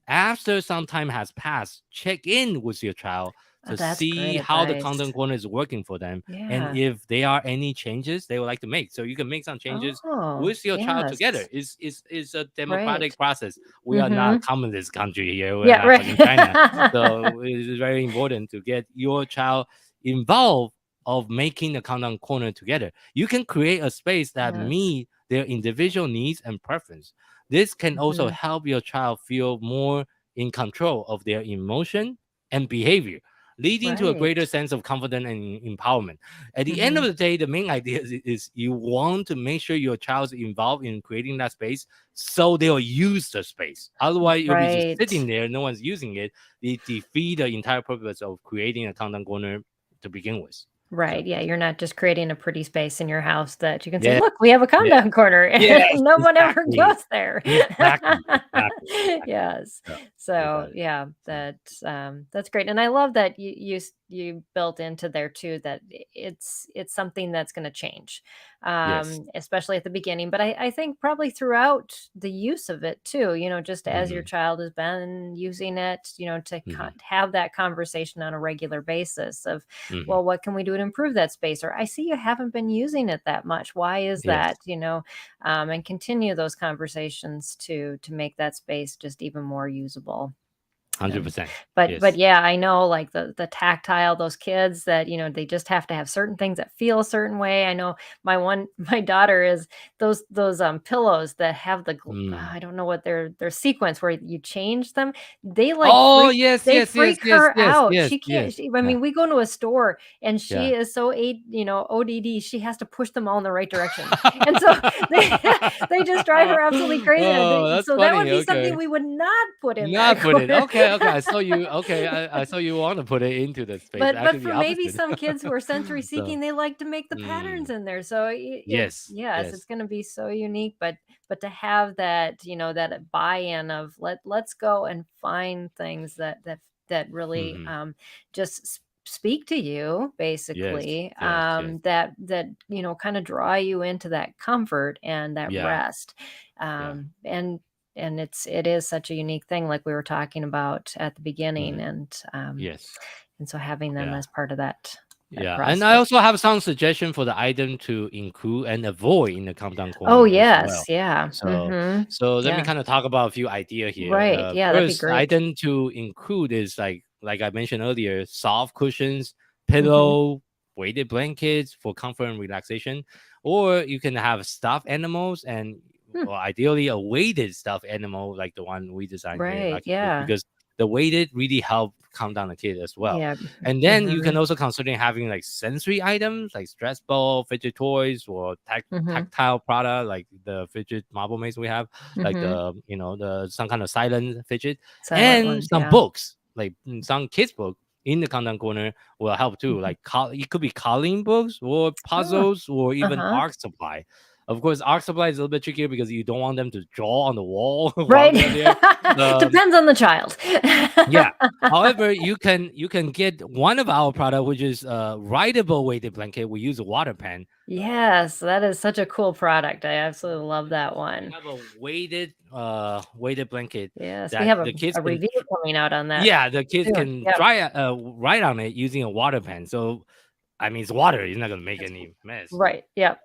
[SPEAKER 3] After some time has passed, check in with your child
[SPEAKER 2] Oh,
[SPEAKER 3] to
[SPEAKER 2] that's great
[SPEAKER 3] see how the
[SPEAKER 2] advice.
[SPEAKER 3] content corner is working for them, and
[SPEAKER 2] Yeah.
[SPEAKER 3] if there are any changes they would like to make. So you can make some changes
[SPEAKER 2] Oh,
[SPEAKER 3] with your child
[SPEAKER 2] yes.
[SPEAKER 3] together. It's a
[SPEAKER 2] Right.
[SPEAKER 3] democratic process. We are not a
[SPEAKER 2] Mm-hmm.
[SPEAKER 3] communist country here. We're
[SPEAKER 2] Yeah,
[SPEAKER 3] not fucking China.
[SPEAKER 2] right.
[SPEAKER 3] So it is very important to get your child involved of making the countdown corner together. You can create a space that
[SPEAKER 2] Yes.
[SPEAKER 3] meet their individual needs and preference. This can also
[SPEAKER 2] Mm-hmm.
[SPEAKER 3] help your child feel more in control of their emotion and behavior, leading to a greater
[SPEAKER 2] Right.
[SPEAKER 3] sense of confidence and empowerment. At the end
[SPEAKER 2] Mm-hmm.
[SPEAKER 3] of the day, the main idea is you want to make sure your child's involved in creating that space so they'll use the space. Otherwise, you'll be just sitting
[SPEAKER 2] Right.
[SPEAKER 3] there, no one's using it. It defeat the entire purpose of creating a content corner to begin with.
[SPEAKER 2] Right.
[SPEAKER 3] So,
[SPEAKER 2] Yeah. You're not just creating a pretty space in your house that you can say,
[SPEAKER 3] yeah,
[SPEAKER 2] look, we have a
[SPEAKER 3] yeah,
[SPEAKER 2] countdown corner and
[SPEAKER 3] yes,
[SPEAKER 2] no one ever
[SPEAKER 3] exactly.
[SPEAKER 2] goes there.
[SPEAKER 3] Exactly.
[SPEAKER 2] Yes.
[SPEAKER 3] So, you
[SPEAKER 2] So
[SPEAKER 3] got it.
[SPEAKER 2] yeah,
[SPEAKER 3] So,
[SPEAKER 2] that's great. And I love that you built into there too that it's something that's going to change.
[SPEAKER 3] yes.
[SPEAKER 2] Especially at the beginning. But I think probably throughout the use of it too, just as your
[SPEAKER 3] Hmm.
[SPEAKER 2] child has been using it, to
[SPEAKER 3] Hmm.
[SPEAKER 2] have that conversation on a regular basis of,
[SPEAKER 3] Hmm.
[SPEAKER 2] well, what can we do to improve that space? Or I see you haven't been using it that much. Why is
[SPEAKER 3] Yes.
[SPEAKER 2] that? And continue those conversations to make that space just even more usable. And
[SPEAKER 3] 100%.
[SPEAKER 2] but
[SPEAKER 3] Yes.
[SPEAKER 2] yeah, I know like the tactile, those kids that, they just have to have certain things that feel a certain way. I know my daughter is those pillows that have
[SPEAKER 3] Mm.
[SPEAKER 2] I don't know what their sequence where you change them. They like
[SPEAKER 3] Oh,
[SPEAKER 2] freak
[SPEAKER 3] yes,
[SPEAKER 2] they
[SPEAKER 3] yes, yes,
[SPEAKER 2] freak
[SPEAKER 3] yes,
[SPEAKER 2] her
[SPEAKER 3] yes,
[SPEAKER 2] out.
[SPEAKER 3] yes,
[SPEAKER 2] She can't
[SPEAKER 3] yes.
[SPEAKER 2] I
[SPEAKER 3] Yeah,
[SPEAKER 2] mean, we go into a store and
[SPEAKER 3] yeah.
[SPEAKER 2] she is so ODD, she has to push them all in the right direction. And so they they just drive her absolutely crazy. And
[SPEAKER 3] Oh, that's
[SPEAKER 2] so that would
[SPEAKER 3] funny.
[SPEAKER 2] be something
[SPEAKER 3] Okay.
[SPEAKER 2] we would not put in that
[SPEAKER 3] Not put it.
[SPEAKER 2] corner.
[SPEAKER 3] Okay, okay. I saw you. Okay, I saw you want to put it into the space.
[SPEAKER 2] But
[SPEAKER 3] Actually, the
[SPEAKER 2] for maybe
[SPEAKER 3] opposite.
[SPEAKER 2] some kids who are sensory
[SPEAKER 3] So,
[SPEAKER 2] seeking, they like to make the patterns
[SPEAKER 3] mm,
[SPEAKER 2] in there. So
[SPEAKER 3] yes,
[SPEAKER 2] yes, it's
[SPEAKER 3] yes.
[SPEAKER 2] going to be so unique. But to have that, that buy-in of let's go and find things that really
[SPEAKER 3] Hmm.
[SPEAKER 2] just speak to you
[SPEAKER 3] Yes,
[SPEAKER 2] basically,
[SPEAKER 3] yes, yes.
[SPEAKER 2] that kind of draw you into that comfort and that
[SPEAKER 3] Yeah,
[SPEAKER 2] rest,
[SPEAKER 3] yeah.
[SPEAKER 2] and it is such a unique thing, like we were talking about at the beginning,
[SPEAKER 3] Yes.
[SPEAKER 2] and so having them
[SPEAKER 3] Yeah.
[SPEAKER 2] as part of that
[SPEAKER 3] Yeah.
[SPEAKER 2] process.
[SPEAKER 3] And I also have some suggestion for the item to include and avoid in the countdown corner
[SPEAKER 2] Oh
[SPEAKER 3] as
[SPEAKER 2] yes,
[SPEAKER 3] well.
[SPEAKER 2] yeah.
[SPEAKER 3] So let me
[SPEAKER 2] Yeah.
[SPEAKER 3] kind of talk about a few ideas here.
[SPEAKER 2] Right. Yeah, that'd be
[SPEAKER 3] First
[SPEAKER 2] great.
[SPEAKER 3] item to include is like I mentioned earlier, soft cushions,
[SPEAKER 2] Mhm.
[SPEAKER 3] pillow, weighted blankets for comfort and relaxation. Or you can have stuffed animals and or ideally a weighted stuffed animal like the one we designed here,
[SPEAKER 2] Right.
[SPEAKER 3] LakiKid,
[SPEAKER 2] Yeah.
[SPEAKER 3] because the weighted really help calm down the kid as well.
[SPEAKER 2] Yeah.
[SPEAKER 3] And then you can also consider having like sensory items like stress ball, fidget toys, or tactile product like the fidget marble maze we have, like the the some kind of silent fidget,
[SPEAKER 2] Silent
[SPEAKER 3] and
[SPEAKER 2] ones,
[SPEAKER 3] some
[SPEAKER 2] yeah.
[SPEAKER 3] books like some kids book in the countdown corner will help too. Like it could be coloring books or puzzles or even art supply. Of course, art supply is a little bit trickier because you don't want them to draw on the wall while
[SPEAKER 2] Right.
[SPEAKER 3] they're there.
[SPEAKER 2] Depends on the child.
[SPEAKER 3] Yeah. However, you can get one of our product, which is writable weighted blanket. We use a water pen.
[SPEAKER 2] Yes, that is such a cool product. I absolutely love that
[SPEAKER 3] We
[SPEAKER 2] one.
[SPEAKER 3] have a weighted blanket
[SPEAKER 2] Yes, we
[SPEAKER 3] that
[SPEAKER 2] have
[SPEAKER 3] the kids
[SPEAKER 2] a
[SPEAKER 3] can
[SPEAKER 2] review coming out on that.
[SPEAKER 3] yeah, the kids
[SPEAKER 2] soon.
[SPEAKER 3] can
[SPEAKER 2] Yeah.
[SPEAKER 3] write on it using a water pen. So I mean, it's water. It's not gonna make any mess.
[SPEAKER 2] Right. Yep.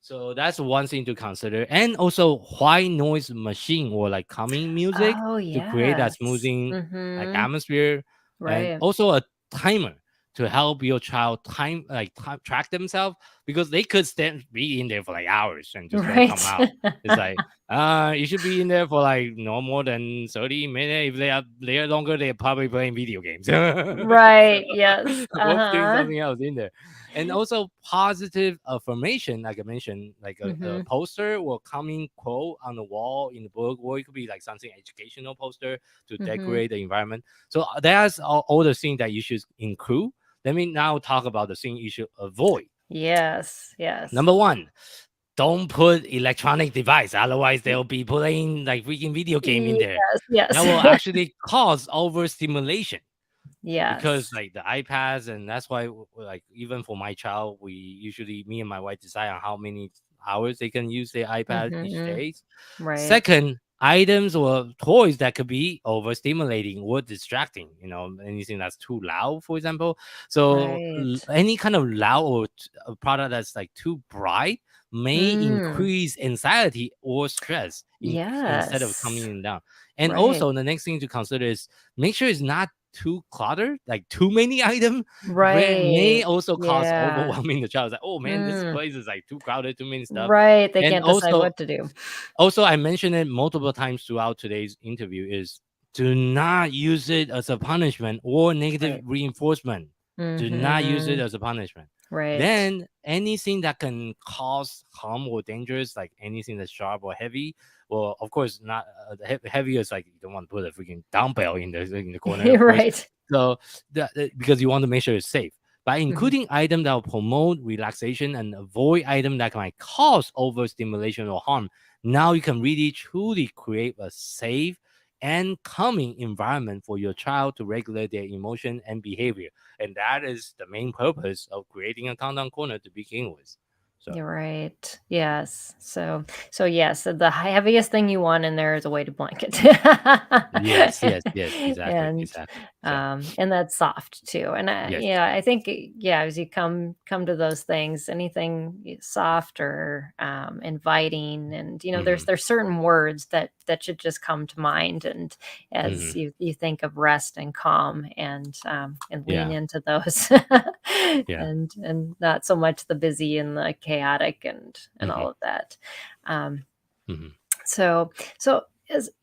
[SPEAKER 3] So that's one thing to consider, and also white noise machine or like calming music
[SPEAKER 2] Oh
[SPEAKER 3] to create that
[SPEAKER 2] yes.
[SPEAKER 3] smoothing like
[SPEAKER 2] Mhm.
[SPEAKER 3] atmosphere, and
[SPEAKER 2] Right.
[SPEAKER 3] also a timer to help your child track themselves, because they could be in there for like hours and just don't come out. It's like you should be in there for like no more than 30 minutes. If they are there longer, they're probably playing video games.
[SPEAKER 2] Right. Yes.
[SPEAKER 3] Or doing something else in there. And also positive affirmation, like I mentioned, like a poster or coming quote on the wall in the book, or it could be like something educational poster to decorate the environment. So that's all the things that you should include. Let me now talk about the thing you should avoid.
[SPEAKER 2] Yes. Yes.
[SPEAKER 3] Number one, don't put electronic device. Otherwise, they'll be putting like freaking video game in there.
[SPEAKER 2] Yes.
[SPEAKER 3] That will actually cause overstimulation.
[SPEAKER 2] Yes.
[SPEAKER 3] Because like the iPads, and that's why like even for my child, we usually me and my wife decide on how many hours they can use their iPad each day.
[SPEAKER 2] Right.
[SPEAKER 3] Second, items or toys that could be overstimulating or distracting, anything that's too loud, for example. So any kind of loud or a product that's like too bright may increase anxiety or stress instead of calming it down. And also the next thing to consider is make sure it's not too cluttered, like too many items, may also cause overwhelming the child. Like, oh man, this place is like too crowded, too many stuff.
[SPEAKER 2] Right. They
[SPEAKER 3] And
[SPEAKER 2] can't decide what to do.
[SPEAKER 3] Also, I mentioned it multiple times throughout today's interview is do not use it as a punishment or negative reinforcement. Do not use it as a punishment.
[SPEAKER 2] Right.
[SPEAKER 3] Then anything that can cause harm or dangerous, like anything that's sharp or heavy, well, of course, not heavy is like you don't want to put a freaking dumbbell in the corner,
[SPEAKER 2] right?
[SPEAKER 3] So because you want to make sure it's safe. By including items that will promote relaxation and avoid items that might cause overstimulation or harm, now you can really truly create a safe and calming environment for your child to regulate their emotion and behavior. And that is the main purpose of creating a countdown corner to begin with. So.
[SPEAKER 2] You're right. Yes. So yes, the heaviest thing you want in there is a weighted blanket.
[SPEAKER 3] yes, exactly.
[SPEAKER 2] And that's soft too. And I think as you come to those things, anything soft or inviting, and there's certain words that should just come to mind, and as you think of rest and calm and lean into those, and not so much the busy and the chaotic and all of that. So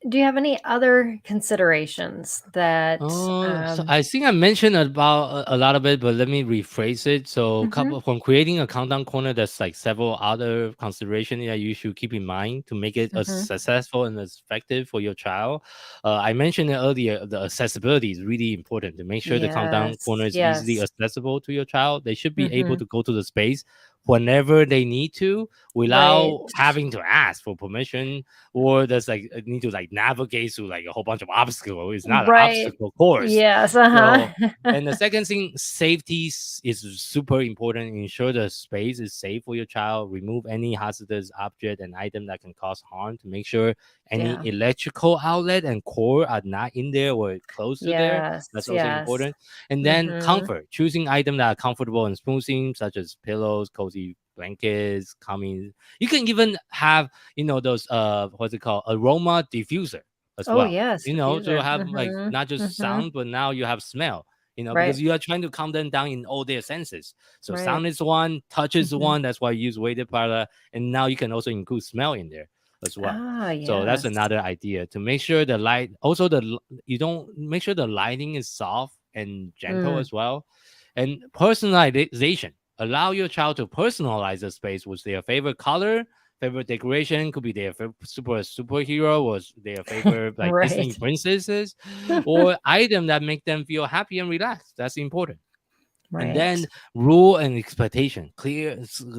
[SPEAKER 2] do you have any other considerations that
[SPEAKER 3] so I think I mentioned about a lot of it, but let me rephrase it. So from creating a countdown corner, there's like several other considerations that you should keep in mind to make it as successful and as effective for your child. I mentioned it earlier, the accessibility is really important to make sure the countdown corner is easily accessible to your child. They should be able to go to the space whenever they need to
[SPEAKER 2] Right.
[SPEAKER 3] without having to ask for permission, or there's like need to like navigate through like a whole bunch of obstacles. It's not an
[SPEAKER 2] Right.
[SPEAKER 3] obstacle course.
[SPEAKER 2] Yes.
[SPEAKER 3] So, and the second thing, safety is super important. Ensure the space is safe for your child. Remove any hazardous object and item that can cause harm to make sure any
[SPEAKER 2] Yeah.
[SPEAKER 3] electrical outlet and cord are not in there or close to there.
[SPEAKER 2] Yes.
[SPEAKER 3] That's also
[SPEAKER 2] Yes.
[SPEAKER 3] important. And then
[SPEAKER 2] Mm-hmm.
[SPEAKER 3] comfort, choosing items that are comfortable and smoothing, such as pillows, cozy blankets, calming. You can even have, those what's it called, aroma diffuser as
[SPEAKER 2] Oh,
[SPEAKER 3] well.
[SPEAKER 2] yes.
[SPEAKER 3] To
[SPEAKER 2] Diffuser.
[SPEAKER 3] have like
[SPEAKER 2] Mm-hmm.
[SPEAKER 3] not just
[SPEAKER 2] Mm-hmm.
[SPEAKER 3] sound, but now you have smell.
[SPEAKER 2] Right.
[SPEAKER 3] Because you are trying to calm them down in all their senses. So
[SPEAKER 2] Right.
[SPEAKER 3] sound is one, touch is
[SPEAKER 2] Mm-hmm.
[SPEAKER 3] one. That's why you use weighted parlor, and now you can also include smell in there as well.
[SPEAKER 2] Ah,
[SPEAKER 3] So that's
[SPEAKER 2] yes.
[SPEAKER 3] another idea to make sure the light. Also, you don't make sure the lighting is soft and gentle as well, and personalization. Allow your child to personalize the space with their favorite color, favorite decoration. Could be their superhero, or their favorite like Disney
[SPEAKER 2] Right.
[SPEAKER 3] princesses, or item that make them feel happy and relaxed. That's important. And then
[SPEAKER 2] Right.
[SPEAKER 3] rule and expectation,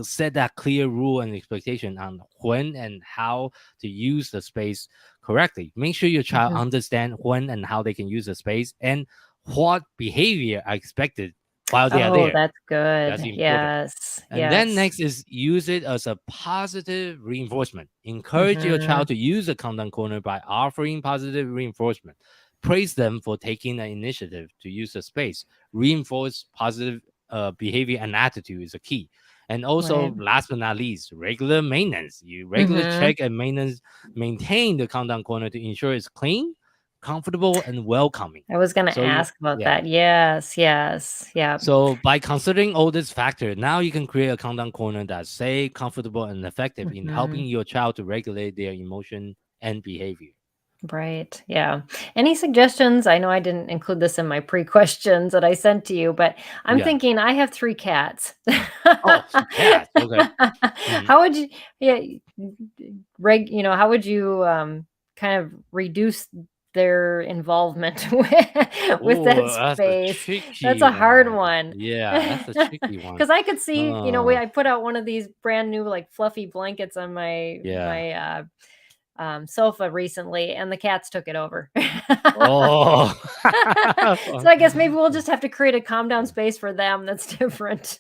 [SPEAKER 3] set that clear rule and expectation on when and how to use the space correctly. Make sure your child
[SPEAKER 2] Mm-hmm.
[SPEAKER 3] understand when and how they can use the space and what behavior are expected while they are
[SPEAKER 2] Oh,
[SPEAKER 3] there.
[SPEAKER 2] that's good.
[SPEAKER 3] That's important.
[SPEAKER 2] Yes.
[SPEAKER 3] And then
[SPEAKER 2] Yes.
[SPEAKER 3] next is use it as a positive reinforcement. Encourage your
[SPEAKER 2] Mm-hmm.
[SPEAKER 3] child to use the countdown corner by offering positive reinforcement. Praise them for taking the initiative to use the space. Reinforce positive behavior and attitude is a key. And also,
[SPEAKER 2] Right.
[SPEAKER 3] last but not least, regular maintenance. You regular
[SPEAKER 2] Mm-hmm.
[SPEAKER 3] check and maintain the countdown corner to ensure it's clean, comfortable, and welcoming.
[SPEAKER 2] I was going to
[SPEAKER 3] So you,
[SPEAKER 2] ask about
[SPEAKER 3] yeah.
[SPEAKER 2] that. Yes. Yes. Yeah.
[SPEAKER 3] So by considering all this factor, now you can create a countdown corner that's safe, comfortable, and effective in
[SPEAKER 2] Mm-hmm.
[SPEAKER 3] helping your child to regulate their emotion and behavior.
[SPEAKER 2] Right. Yeah. Any suggestions? I know I didn't include this in my pre-questions that I sent to you, but I'm
[SPEAKER 3] Yeah.
[SPEAKER 2] thinking I have 3 cats.
[SPEAKER 3] Oh, some cats. Okay. Mhm.
[SPEAKER 2] How would you, yeah, how would you kind of reduce their involvement with
[SPEAKER 3] Oh,
[SPEAKER 2] that
[SPEAKER 3] that's a
[SPEAKER 2] space? That's
[SPEAKER 3] tricky
[SPEAKER 2] a hard
[SPEAKER 3] one.
[SPEAKER 2] one.
[SPEAKER 3] Yeah, that's a tricky one.
[SPEAKER 2] Because I could see,
[SPEAKER 3] Oh,
[SPEAKER 2] I put out one of these brand new like fluffy blankets on my
[SPEAKER 3] yeah.
[SPEAKER 2] sofa recently, and the cats took it over.
[SPEAKER 3] Oh.
[SPEAKER 2] So I guess maybe we'll just have to create a calm down space for them that's different.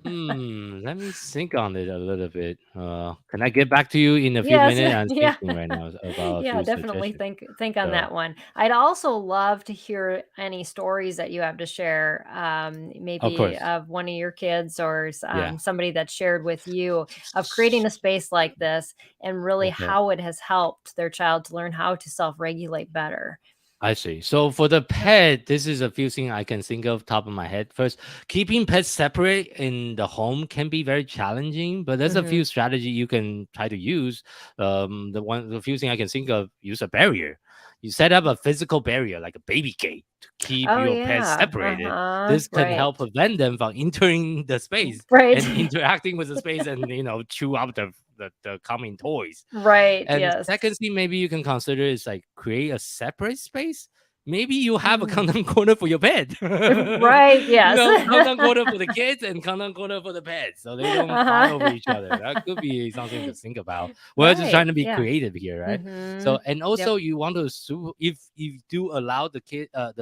[SPEAKER 3] Let me think on it a little bit. Can I get back to you in a few
[SPEAKER 2] Yes,
[SPEAKER 3] minutes? I'm
[SPEAKER 2] yeah.
[SPEAKER 3] thinking right now about a
[SPEAKER 2] Yeah,
[SPEAKER 3] few
[SPEAKER 2] definitely
[SPEAKER 3] suggestions.
[SPEAKER 2] think on
[SPEAKER 3] So,
[SPEAKER 2] that one. I'd also love to hear any stories that you have to share,
[SPEAKER 3] of
[SPEAKER 2] maybe
[SPEAKER 3] course,
[SPEAKER 2] of one of your kids or
[SPEAKER 3] yeah.
[SPEAKER 2] somebody that shared with you of creating a space like this and really
[SPEAKER 3] Okay.
[SPEAKER 2] how it has helped their child to learn how to self-regulate better.
[SPEAKER 3] I see. So for the pet, this is a few things I can think of top of my head. First, keeping pets separate in the home can be very challenging, but there's a
[SPEAKER 2] Hmm.
[SPEAKER 3] few strategy you can try to use. The few thing I can think of, use a barrier. You set up a physical barrier like a baby gate to keep
[SPEAKER 2] Oh,
[SPEAKER 3] your pets
[SPEAKER 2] yeah.
[SPEAKER 3] separated.
[SPEAKER 2] Uh-huh.
[SPEAKER 3] This can
[SPEAKER 2] Right.
[SPEAKER 3] help prevent them from entering the space
[SPEAKER 2] Right.
[SPEAKER 3] and interacting with the space and chew up the coming toys.
[SPEAKER 2] Right.
[SPEAKER 3] And
[SPEAKER 2] Yes.
[SPEAKER 3] second thing, maybe you can consider is like create a separate space. Maybe you have a
[SPEAKER 2] Mm.
[SPEAKER 3] countdown corner for your pet.
[SPEAKER 2] Right. Yes.
[SPEAKER 3] Countdown corner for the kids and countdown corner for the pets, so they don't fight over
[SPEAKER 2] Uh-huh.
[SPEAKER 3] each other. That could be something to think about. We're just
[SPEAKER 2] Right.
[SPEAKER 3] trying to be
[SPEAKER 2] Yeah.
[SPEAKER 3] creative here, right? So,
[SPEAKER 2] Mhm.
[SPEAKER 3] and
[SPEAKER 2] Yep.
[SPEAKER 3] also you want to if you do allow the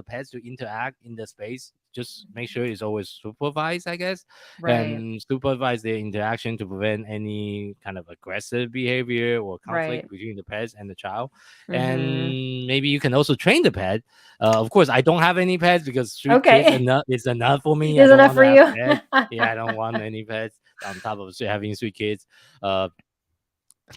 [SPEAKER 3] pets to interact in the space, just make sure it's always supervised, I guess,
[SPEAKER 2] Right.
[SPEAKER 3] and supervise their interaction to prevent any kind of aggressive behavior or
[SPEAKER 2] Right.
[SPEAKER 3] conflict between the pets and the child. And
[SPEAKER 2] Mhm.
[SPEAKER 3] maybe you can also train the pet. Of course, I don't have any pets because 3 kids
[SPEAKER 2] Okay.
[SPEAKER 3] enough is enough for me. I
[SPEAKER 2] Is
[SPEAKER 3] don't
[SPEAKER 2] enough
[SPEAKER 3] want
[SPEAKER 2] for
[SPEAKER 3] to have
[SPEAKER 2] you?
[SPEAKER 3] pets. Yeah, I don't want any pets on top of having 3 kids. Uh,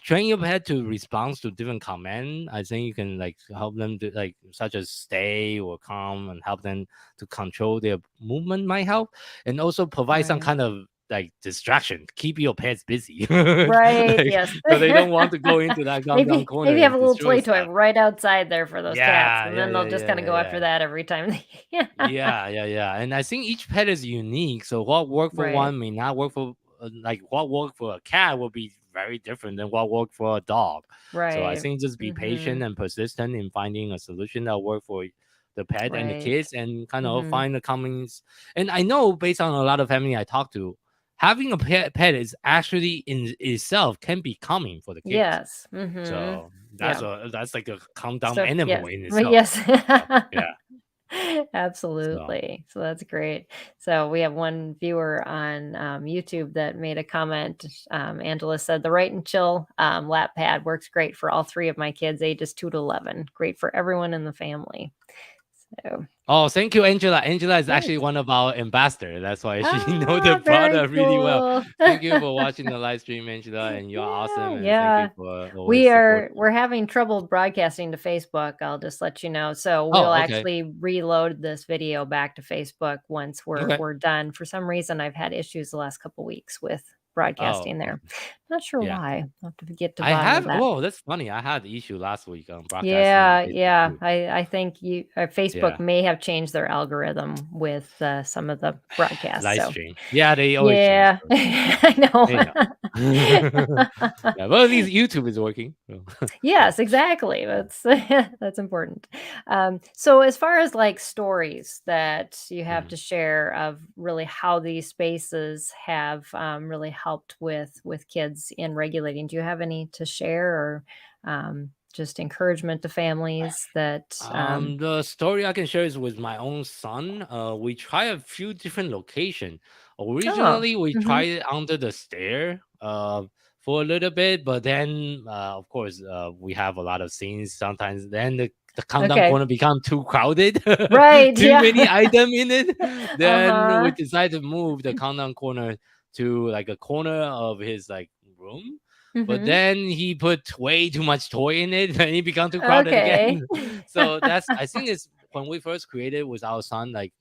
[SPEAKER 3] Train your pet to respond to different command. I think you can like help them to like such as stay or calm and help them to control their movement might help, and also provide some
[SPEAKER 2] Right.
[SPEAKER 3] kind of like distraction. Keep your pets busy,
[SPEAKER 2] Right.
[SPEAKER 3] like,
[SPEAKER 2] Yes.
[SPEAKER 3] so they don't want to go into that countdown corner
[SPEAKER 2] Maybe have
[SPEAKER 3] and
[SPEAKER 2] a little
[SPEAKER 3] destroy
[SPEAKER 2] play toy
[SPEAKER 3] stuff.
[SPEAKER 2] right outside there for those cats,
[SPEAKER 3] Yeah,
[SPEAKER 2] and
[SPEAKER 3] yeah,
[SPEAKER 2] then they'll
[SPEAKER 3] yeah,
[SPEAKER 2] just
[SPEAKER 3] yeah,
[SPEAKER 2] kinda
[SPEAKER 3] yeah,
[SPEAKER 2] go after
[SPEAKER 3] yeah.
[SPEAKER 2] that every time they
[SPEAKER 3] Yeah, yeah, yeah. And I think each pet is unique. So what worked for
[SPEAKER 2] Right.
[SPEAKER 3] one may not work for like what worked for a cat will be very different than what worked for a dog. So I
[SPEAKER 2] Right.
[SPEAKER 3] think just be patient
[SPEAKER 2] Mhm.
[SPEAKER 3] and persistent in finding a solution that work for the pet and the
[SPEAKER 2] Right.
[SPEAKER 3] kids and kind of
[SPEAKER 2] Mhm.
[SPEAKER 3] find the commons. And I know based on a lot of family I talked to, having a pet is actually in itself can be calming for the kids.
[SPEAKER 2] Yes. Mm-hmm.
[SPEAKER 3] So that's like a countdown
[SPEAKER 2] So
[SPEAKER 3] animal
[SPEAKER 2] yes,
[SPEAKER 3] in
[SPEAKER 2] but
[SPEAKER 3] itself.
[SPEAKER 2] yes.
[SPEAKER 3] So, yeah. So
[SPEAKER 2] Absolutely. So that's great. So we have one viewer on YouTube that made a comment. Angela said the Right and Chill lap pad works great for all three of my kids, ages 2 to 11. Great for everyone in the family. So
[SPEAKER 3] thank you, Angela. Angela is
[SPEAKER 2] yes.
[SPEAKER 3] actually one of our ambassadors. That's why she knows the
[SPEAKER 2] Very
[SPEAKER 3] product really well.
[SPEAKER 2] cool.
[SPEAKER 3] Thank you for watching the live stream, Angela, and you're awesome. And thank you
[SPEAKER 2] Yeah.
[SPEAKER 3] for always supporting.
[SPEAKER 2] We're having trouble broadcasting to Facebook. I'll just let you know. So we'll
[SPEAKER 3] Oh, okay.
[SPEAKER 2] actually reload this video back to Facebook once
[SPEAKER 3] Okay.
[SPEAKER 2] we're done. For some reason, I've had issues the last couple weeks with
[SPEAKER 3] Oh,
[SPEAKER 2] broadcasting there. Not sure
[SPEAKER 3] yeah.
[SPEAKER 2] why. I'll have to get to the
[SPEAKER 3] I
[SPEAKER 2] bottom of
[SPEAKER 3] have.
[SPEAKER 2] that.
[SPEAKER 3] Oh, that's funny. I had the issue last week on broadcasting on
[SPEAKER 2] Yeah,
[SPEAKER 3] Facebook
[SPEAKER 2] yeah.
[SPEAKER 3] too.
[SPEAKER 2] I think Facebook
[SPEAKER 3] Yeah.
[SPEAKER 2] may have changed their algorithm with some of the broadcasts.
[SPEAKER 3] Live
[SPEAKER 2] So
[SPEAKER 3] stream. Yeah, they always
[SPEAKER 2] yeah,
[SPEAKER 3] change.
[SPEAKER 2] I know.
[SPEAKER 3] They know. Yeah, well, at least YouTube is working. So.
[SPEAKER 2] Yes, exactly. That's that's important. So as far as like stories that you have
[SPEAKER 3] Mhm.
[SPEAKER 2] to share of really how these spaces have really helped with kids in regulating, do you have any to share or just encouragement to families that
[SPEAKER 3] The story I can share is with my own son. We try a few different locations.
[SPEAKER 2] oh,
[SPEAKER 3] Originally, we
[SPEAKER 2] mm-hmm,
[SPEAKER 3] tried it under the stair for a little bit, but then, of course, we have a lot of scenes. Sometimes then the countdown
[SPEAKER 2] okay,
[SPEAKER 3] corner become too crowded,
[SPEAKER 2] right,
[SPEAKER 3] too
[SPEAKER 2] yeah,
[SPEAKER 3] many items in it. Then we
[SPEAKER 2] uh-huh,
[SPEAKER 3] decided to move the countdown corner to like a corner of his like room. But
[SPEAKER 2] mm-hmm,
[SPEAKER 3] then he put way too much toy in it and it become too crowded
[SPEAKER 2] okay,
[SPEAKER 3] again. So that's I think it's when we first created with our son, like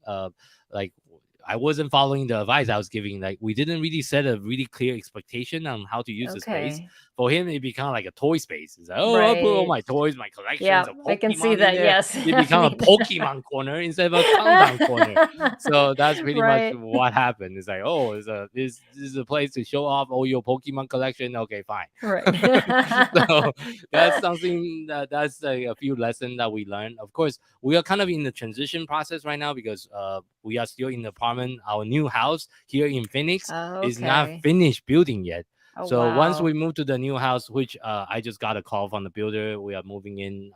[SPEAKER 3] I wasn't following the advice I was giving. Like we didn't really set a really clear expectation on how to use the space.
[SPEAKER 2] okay,
[SPEAKER 3] For him, it became like a toy space. It's like, oh, I'll put all
[SPEAKER 2] right.
[SPEAKER 3] my toys, my collections
[SPEAKER 2] Yeah,
[SPEAKER 3] of
[SPEAKER 2] I can see
[SPEAKER 3] Pokemon in
[SPEAKER 2] that.
[SPEAKER 3] there.
[SPEAKER 2] Yes,
[SPEAKER 3] It became a
[SPEAKER 2] happening.
[SPEAKER 3] Pokemon corner instead of a countdown corner. So that's pretty much
[SPEAKER 2] Right,
[SPEAKER 3] what happened. It's like, oh, this is a place to show off all your Pokemon collection. Okay, fine.
[SPEAKER 2] right.
[SPEAKER 3] So that's something that's like a few lessons that we learned. Of course, we are kind of in the transition process right now because we are still in the apartment. Our new house here in Phoenix is not
[SPEAKER 2] Okay.
[SPEAKER 3] finished building yet.
[SPEAKER 2] Oh,
[SPEAKER 3] So once
[SPEAKER 2] wow.
[SPEAKER 3] we move to the new house, which I just got a call from the builder, we are moving in.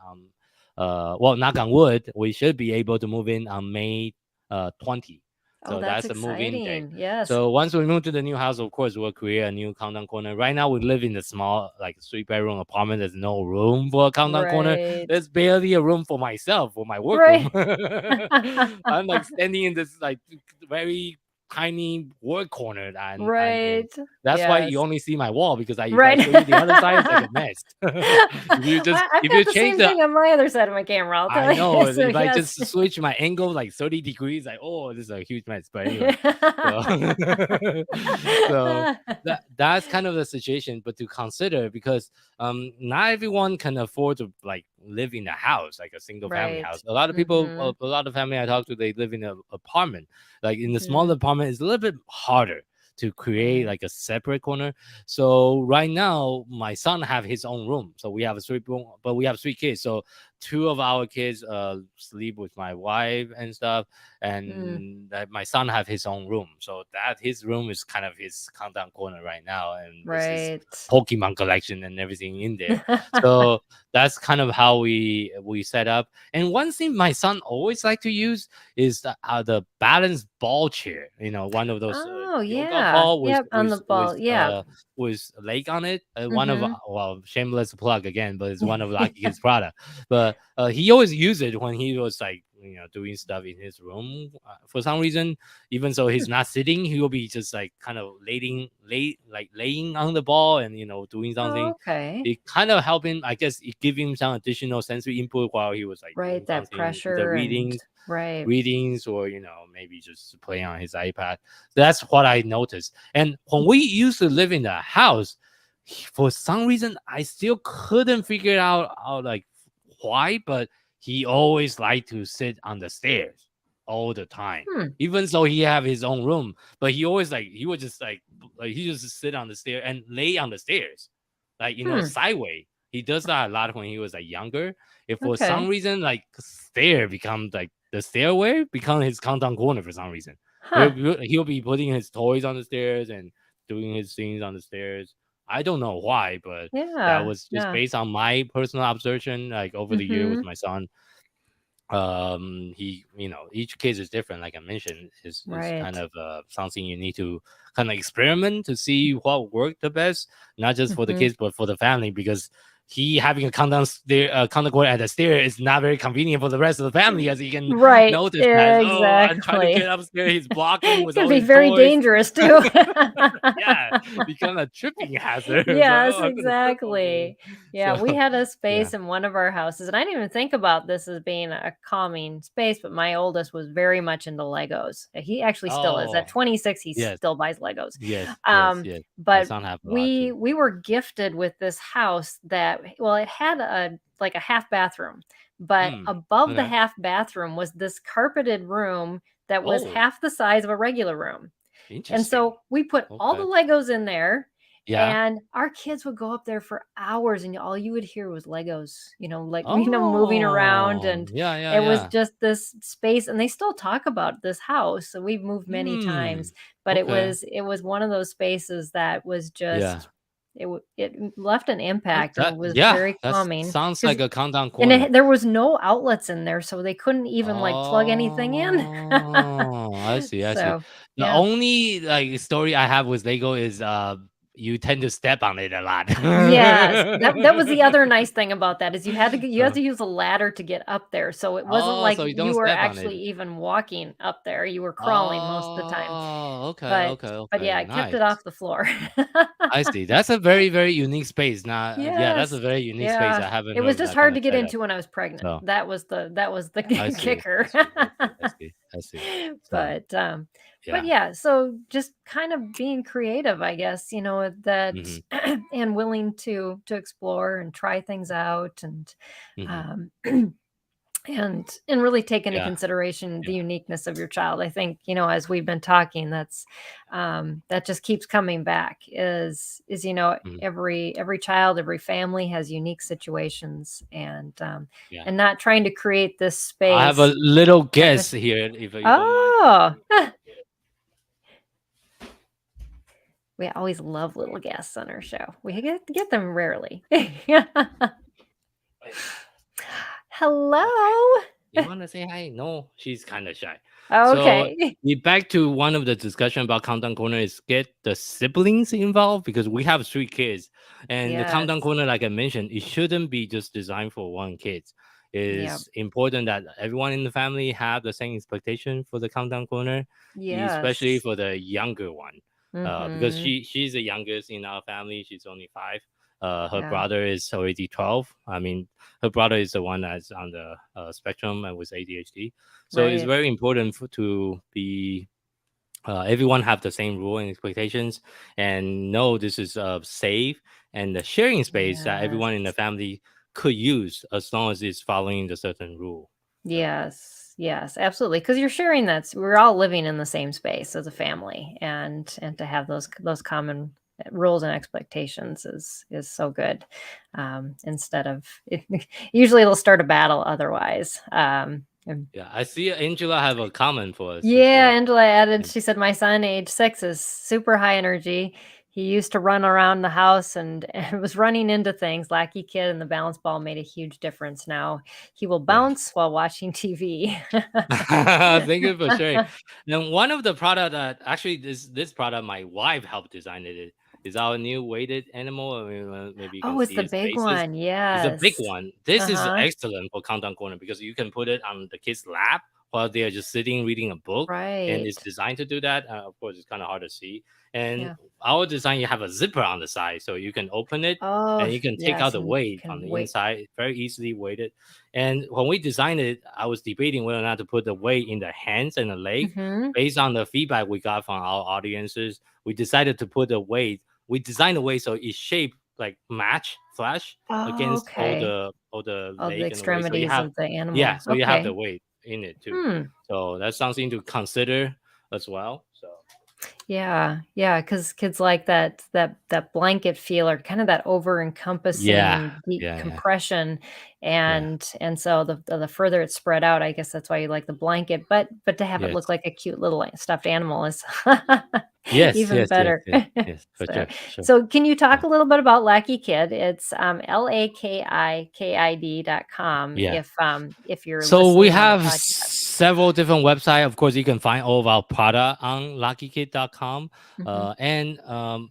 [SPEAKER 3] Well, knock on wood, we should be able to move in on May 20.
[SPEAKER 2] Oh,
[SPEAKER 3] So
[SPEAKER 2] that's
[SPEAKER 3] that's a move-in day.
[SPEAKER 2] exciting. Yes.
[SPEAKER 3] So once we move to the new house, of course, we'll create a new countdown corner. Right now, we live in a small, like 3-bedroom apartment. There's no room for a countdown corner.
[SPEAKER 2] Right.
[SPEAKER 3] There's barely a room for myself, for my workroom.
[SPEAKER 2] Right.
[SPEAKER 3] I'm like standing in this like very tiny work corner, and
[SPEAKER 2] Right.
[SPEAKER 3] that's why you
[SPEAKER 2] Yes.
[SPEAKER 3] only see my wall because if I
[SPEAKER 2] Right.
[SPEAKER 3] show you the other side, it's like a mess.
[SPEAKER 2] I've
[SPEAKER 3] if
[SPEAKER 2] got
[SPEAKER 3] you
[SPEAKER 2] the
[SPEAKER 3] change
[SPEAKER 2] same
[SPEAKER 3] the
[SPEAKER 2] thing on my other side of my camera. I'll tell
[SPEAKER 3] I
[SPEAKER 2] you.
[SPEAKER 3] know
[SPEAKER 2] So
[SPEAKER 3] if I
[SPEAKER 2] yes.
[SPEAKER 3] just switch my angle like 30 degrees, like oh, this is a huge mess. But anyway, so, so that's kind of the situation. But to consider because not everyone can afford to like live in a house like a single family
[SPEAKER 2] Right.
[SPEAKER 3] house. A lot of people,
[SPEAKER 2] Mm-hmm.
[SPEAKER 3] a lot of family I talk to, they live in an apartment. Like in the
[SPEAKER 2] Mm-hmm.
[SPEAKER 3] smaller apartment, it's a little bit harder to create
[SPEAKER 2] Right.
[SPEAKER 3] like a separate corner. So right now, my son have his own room. So we have a 3 room, but we have 3 kids. So 2 of our kids sleep with my wife and stuff,
[SPEAKER 2] Mm.
[SPEAKER 3] and that my son have his own room. So that his room is kind of his countdown corner right now, and with his
[SPEAKER 2] Right.
[SPEAKER 3] Pokemon collection and everything in there. So that's kind of how we set up. And one thing my son always like to use is the balanced ball chair. You know, one of those
[SPEAKER 2] Oh,
[SPEAKER 3] yoga
[SPEAKER 2] yeah.
[SPEAKER 3] ball
[SPEAKER 2] Yep, on the ball. Yeah.
[SPEAKER 3] with a leg on it. One of
[SPEAKER 2] Mm-hmm.
[SPEAKER 3] well, shameless plug again, but it's one of LakiKid's product. But he always used it when he was like doing stuff in his room. For some reason, even so he's not sitting, he will be just like kind of laying on the ball and doing
[SPEAKER 2] Oh,
[SPEAKER 3] something.
[SPEAKER 2] okay.
[SPEAKER 3] It kind of helped him, I guess. It gave him some additional sensory input while he was like
[SPEAKER 2] Right,
[SPEAKER 3] doing
[SPEAKER 2] that
[SPEAKER 3] something, either
[SPEAKER 2] pressure and right.
[SPEAKER 3] readings, or maybe just playing on his iPad. That's what I noticed. And when we used to live in the house, for some reason I still couldn't figure out like why, but he always liked to sit on the stairs all the time.
[SPEAKER 2] Hmm.
[SPEAKER 3] Even though he have his own room, but he always he would just like he just sit on the stair and lay on the stairs, like sideways. He does that a lot when he was like younger. If for some
[SPEAKER 2] Okay.
[SPEAKER 3] reason like stair becomes like the stairway become his countdown corner for some reason.
[SPEAKER 2] Huh.
[SPEAKER 3] He'll be putting his toys on the stairs and doing his things on the stairs. I don't know why, but that
[SPEAKER 2] Yeah.
[SPEAKER 3] was just
[SPEAKER 2] Yeah.
[SPEAKER 3] based on my personal observation, like over the year with
[SPEAKER 2] Mm-hmm.
[SPEAKER 3] my son. He, each case is different, like I mentioned, is kind
[SPEAKER 2] Right.
[SPEAKER 3] of something you need to kind of experiment to see what worked the best, not just for the
[SPEAKER 2] Mm-hmm.
[SPEAKER 3] kids but for the family, because he having a countdown going at the stair is not very convenient for the rest of the family, as you can
[SPEAKER 2] Right.
[SPEAKER 3] notice that, oh, I'm trying to get
[SPEAKER 2] Exactly.
[SPEAKER 3] upstairs, he's blocking
[SPEAKER 2] It
[SPEAKER 3] with
[SPEAKER 2] can
[SPEAKER 3] all
[SPEAKER 2] be
[SPEAKER 3] his
[SPEAKER 2] very
[SPEAKER 3] toys.
[SPEAKER 2] dangerous too.
[SPEAKER 3] Yeah, become a tripping hazard. It's like,
[SPEAKER 2] Yes,
[SPEAKER 3] oh, I'm gonna trip over him.
[SPEAKER 2] exactly. Yeah,
[SPEAKER 3] So
[SPEAKER 2] we had a
[SPEAKER 3] yeah.
[SPEAKER 2] space in one of our houses, and I didn't even think about this as being a calming space, but my oldest was very much into Legos. He actually still is. At
[SPEAKER 3] Oh,
[SPEAKER 2] 26, he
[SPEAKER 3] yes,
[SPEAKER 2] still buys Legos.
[SPEAKER 3] yes, yes,
[SPEAKER 2] Um,
[SPEAKER 3] yes. My
[SPEAKER 2] but
[SPEAKER 3] son have a lot
[SPEAKER 2] we
[SPEAKER 3] too.
[SPEAKER 2] we were gifted with this house that, well, it had a like a half bathroom, but
[SPEAKER 3] Hmm.
[SPEAKER 2] above the
[SPEAKER 3] Okay.
[SPEAKER 2] half bathroom was this carpeted room that was
[SPEAKER 3] Oh,
[SPEAKER 2] half the size of a regular room. And
[SPEAKER 3] interesting.
[SPEAKER 2] so we put all the
[SPEAKER 3] Okay.
[SPEAKER 2] Legos in there,
[SPEAKER 3] Yeah.
[SPEAKER 2] and our kids would go up there for hours, and all you would hear was Legos, like, moving around.
[SPEAKER 3] Oh,
[SPEAKER 2] And
[SPEAKER 3] yeah, yeah,
[SPEAKER 2] it was
[SPEAKER 3] yeah.
[SPEAKER 2] just this space. And they still talk about this house. So we've moved many
[SPEAKER 3] Hmm.
[SPEAKER 2] times, but it
[SPEAKER 3] Okay.
[SPEAKER 2] was it was one of those spaces that was
[SPEAKER 3] Yeah.
[SPEAKER 2] just, it left an impact and was
[SPEAKER 3] Yeah,
[SPEAKER 2] very
[SPEAKER 3] that
[SPEAKER 2] calming
[SPEAKER 3] sounds
[SPEAKER 2] because
[SPEAKER 3] like a countdown corner.
[SPEAKER 2] there was no outlets in there, so they couldn't even like plug anything in.
[SPEAKER 3] Oh, I see, I see.
[SPEAKER 2] So
[SPEAKER 3] The
[SPEAKER 2] yeah.
[SPEAKER 3] only like story I have with Lego is you tend to step on it a lot.
[SPEAKER 2] Yes, that was the other nice thing about that is you had to use a ladder to get up there, so it wasn't
[SPEAKER 3] Oh,
[SPEAKER 2] like
[SPEAKER 3] so you don't
[SPEAKER 2] you were
[SPEAKER 3] step on
[SPEAKER 2] actually
[SPEAKER 3] it.
[SPEAKER 2] even walking up there, you were crawling most of the time.
[SPEAKER 3] Oh, okay,
[SPEAKER 2] But
[SPEAKER 3] okay,
[SPEAKER 2] yeah,
[SPEAKER 3] okay.
[SPEAKER 2] I kept
[SPEAKER 3] Nice.
[SPEAKER 2] it off the floor.
[SPEAKER 3] I see. That's a very, very unique space. Now, yeah, that's a
[SPEAKER 2] Yes.
[SPEAKER 3] very unique space.
[SPEAKER 2] Yeah.
[SPEAKER 3] I haven't
[SPEAKER 2] It
[SPEAKER 3] heard
[SPEAKER 2] was
[SPEAKER 3] of
[SPEAKER 2] just
[SPEAKER 3] that kind
[SPEAKER 2] hard
[SPEAKER 3] of
[SPEAKER 2] to get
[SPEAKER 3] setup.
[SPEAKER 2] into when I was pregnant.
[SPEAKER 3] So
[SPEAKER 2] That was the
[SPEAKER 3] I see, I
[SPEAKER 2] kicker.
[SPEAKER 3] see, I see, I see, I see. So
[SPEAKER 2] But
[SPEAKER 3] yeah.
[SPEAKER 2] yeah, so just kind of being creative, I guess, that
[SPEAKER 3] Hmm.
[SPEAKER 2] and willing to explore and try things out, and
[SPEAKER 3] Hmm.
[SPEAKER 2] um and really take into
[SPEAKER 3] Yeah,
[SPEAKER 2] consideration the
[SPEAKER 3] yeah.
[SPEAKER 2] uniqueness of your child. I think, as we've been talking, that just keeps coming back is
[SPEAKER 3] Mhm.
[SPEAKER 2] every child, every family has unique situations,
[SPEAKER 3] Yeah.
[SPEAKER 2] and not trying to create this
[SPEAKER 3] I have a
[SPEAKER 2] space.
[SPEAKER 3] little
[SPEAKER 2] Oh, good.
[SPEAKER 3] guess here, if you don't mind.
[SPEAKER 2] Oh, we always love little guests on our show. We get them rarely.
[SPEAKER 3] Okay.
[SPEAKER 2] Hello.
[SPEAKER 3] You want to say hi? No, she's kind of shy. So
[SPEAKER 2] Okay.
[SPEAKER 3] we back to one of the discussion about countdown corner is get the siblings involved, because we have 3 kids, and the countdown
[SPEAKER 2] Yes.
[SPEAKER 3] corner, like I mentioned, it shouldn't be just designed for one kid.
[SPEAKER 2] Yep.
[SPEAKER 3] It's important that everyone in the family have the same expectation for the countdown corner, especially
[SPEAKER 2] Yes.
[SPEAKER 3] for the younger one, because
[SPEAKER 2] Mhm.
[SPEAKER 3] she's the youngest in our family. She's only 5. Her
[SPEAKER 2] Yeah.
[SPEAKER 3] brother is already 12. I mean, her brother is the one that's on the spectrum and with ADHD. So it's
[SPEAKER 2] Right.
[SPEAKER 3] very important to be everyone have the same rule and expectations, and know this is safe and the sharing space that
[SPEAKER 2] Yes.
[SPEAKER 3] everyone in the family could use, as long as it's following the certain rule. So
[SPEAKER 2] Yes. Yes, absolutely. Because you're sharing we're all living in the same space as a family, and to have those common rules and expectations is so good. Instead of usually it'll start a battle otherwise.
[SPEAKER 3] yeah, I see Angela have a comment for us as
[SPEAKER 2] Yeah,
[SPEAKER 3] well.
[SPEAKER 2] Angela added, she said, "My son, age 6, is super high energy. He used to run around the house and, and was running into things. LackeyKid and the balance ball made a huge difference. Now he will
[SPEAKER 3] Yeah.
[SPEAKER 2] bounce while watching TV."
[SPEAKER 3] Thank you for sharing. Then one of the product that actually this product my wife helped design it is our new weighted animal. I mean, maybe you can
[SPEAKER 2] Oh, it's
[SPEAKER 3] see
[SPEAKER 2] the
[SPEAKER 3] his
[SPEAKER 2] big
[SPEAKER 3] faces.
[SPEAKER 2] one.
[SPEAKER 3] It's a big
[SPEAKER 2] Yes.
[SPEAKER 3] one. This is
[SPEAKER 2] Uh-huh.
[SPEAKER 3] excellent for countdown corner, because you can put it on the kid's lap while they are just sitting reading a book, and it's
[SPEAKER 2] Right.
[SPEAKER 3] designed to do that. Of course, it's kind of hard to see. And
[SPEAKER 2] Yeah.
[SPEAKER 3] our design, you have a zipper on the side, so you can open it
[SPEAKER 2] Oh,
[SPEAKER 3] and you can take out
[SPEAKER 2] yes.
[SPEAKER 3] the
[SPEAKER 2] And you
[SPEAKER 3] weight on
[SPEAKER 2] can
[SPEAKER 3] the
[SPEAKER 2] wait.
[SPEAKER 3] inside. Very easily weighted. And when we designed it, I was debating whether or not to put the weight in the hands and the leg.
[SPEAKER 2] Hmm.
[SPEAKER 3] Based on the feedback we got from our audiences, we decided to put the weight. We designed the weight so it's shaped like match flash
[SPEAKER 2] Oh,
[SPEAKER 3] against
[SPEAKER 2] okay.
[SPEAKER 3] all the
[SPEAKER 2] All the
[SPEAKER 3] leg and the weight. So you
[SPEAKER 2] extremities
[SPEAKER 3] have,
[SPEAKER 2] of the
[SPEAKER 3] yeah,
[SPEAKER 2] animal.
[SPEAKER 3] so you have the
[SPEAKER 2] Okay.
[SPEAKER 3] weight in it too.
[SPEAKER 2] Hmm.
[SPEAKER 3] So that's something to consider as well. So
[SPEAKER 2] Yeah, yeah, because kids like that blanket feel or kind of that
[SPEAKER 3] Yeah,
[SPEAKER 2] over-encompassing deep
[SPEAKER 3] yeah,
[SPEAKER 2] compression,
[SPEAKER 3] yeah,
[SPEAKER 2] and so the further it's spread out, I guess that's why you like the blanket, but to have it look
[SPEAKER 3] yes,
[SPEAKER 2] like a cute little stuffed animal is
[SPEAKER 3] yes,
[SPEAKER 2] even
[SPEAKER 3] yes, yes,
[SPEAKER 2] better.
[SPEAKER 3] yes, yes, for
[SPEAKER 2] So
[SPEAKER 3] sure, sure.
[SPEAKER 2] so can you talk
[SPEAKER 3] Yeah,
[SPEAKER 2] a little bit about LackeyKid? It's, LakiKid.com
[SPEAKER 3] yeah.
[SPEAKER 2] if you're
[SPEAKER 3] So we
[SPEAKER 2] listening on the
[SPEAKER 3] have
[SPEAKER 2] podcast.
[SPEAKER 3] several different websites. Of course, you can find all of our product on LakiKid.com.
[SPEAKER 2] Mhm.
[SPEAKER 3] And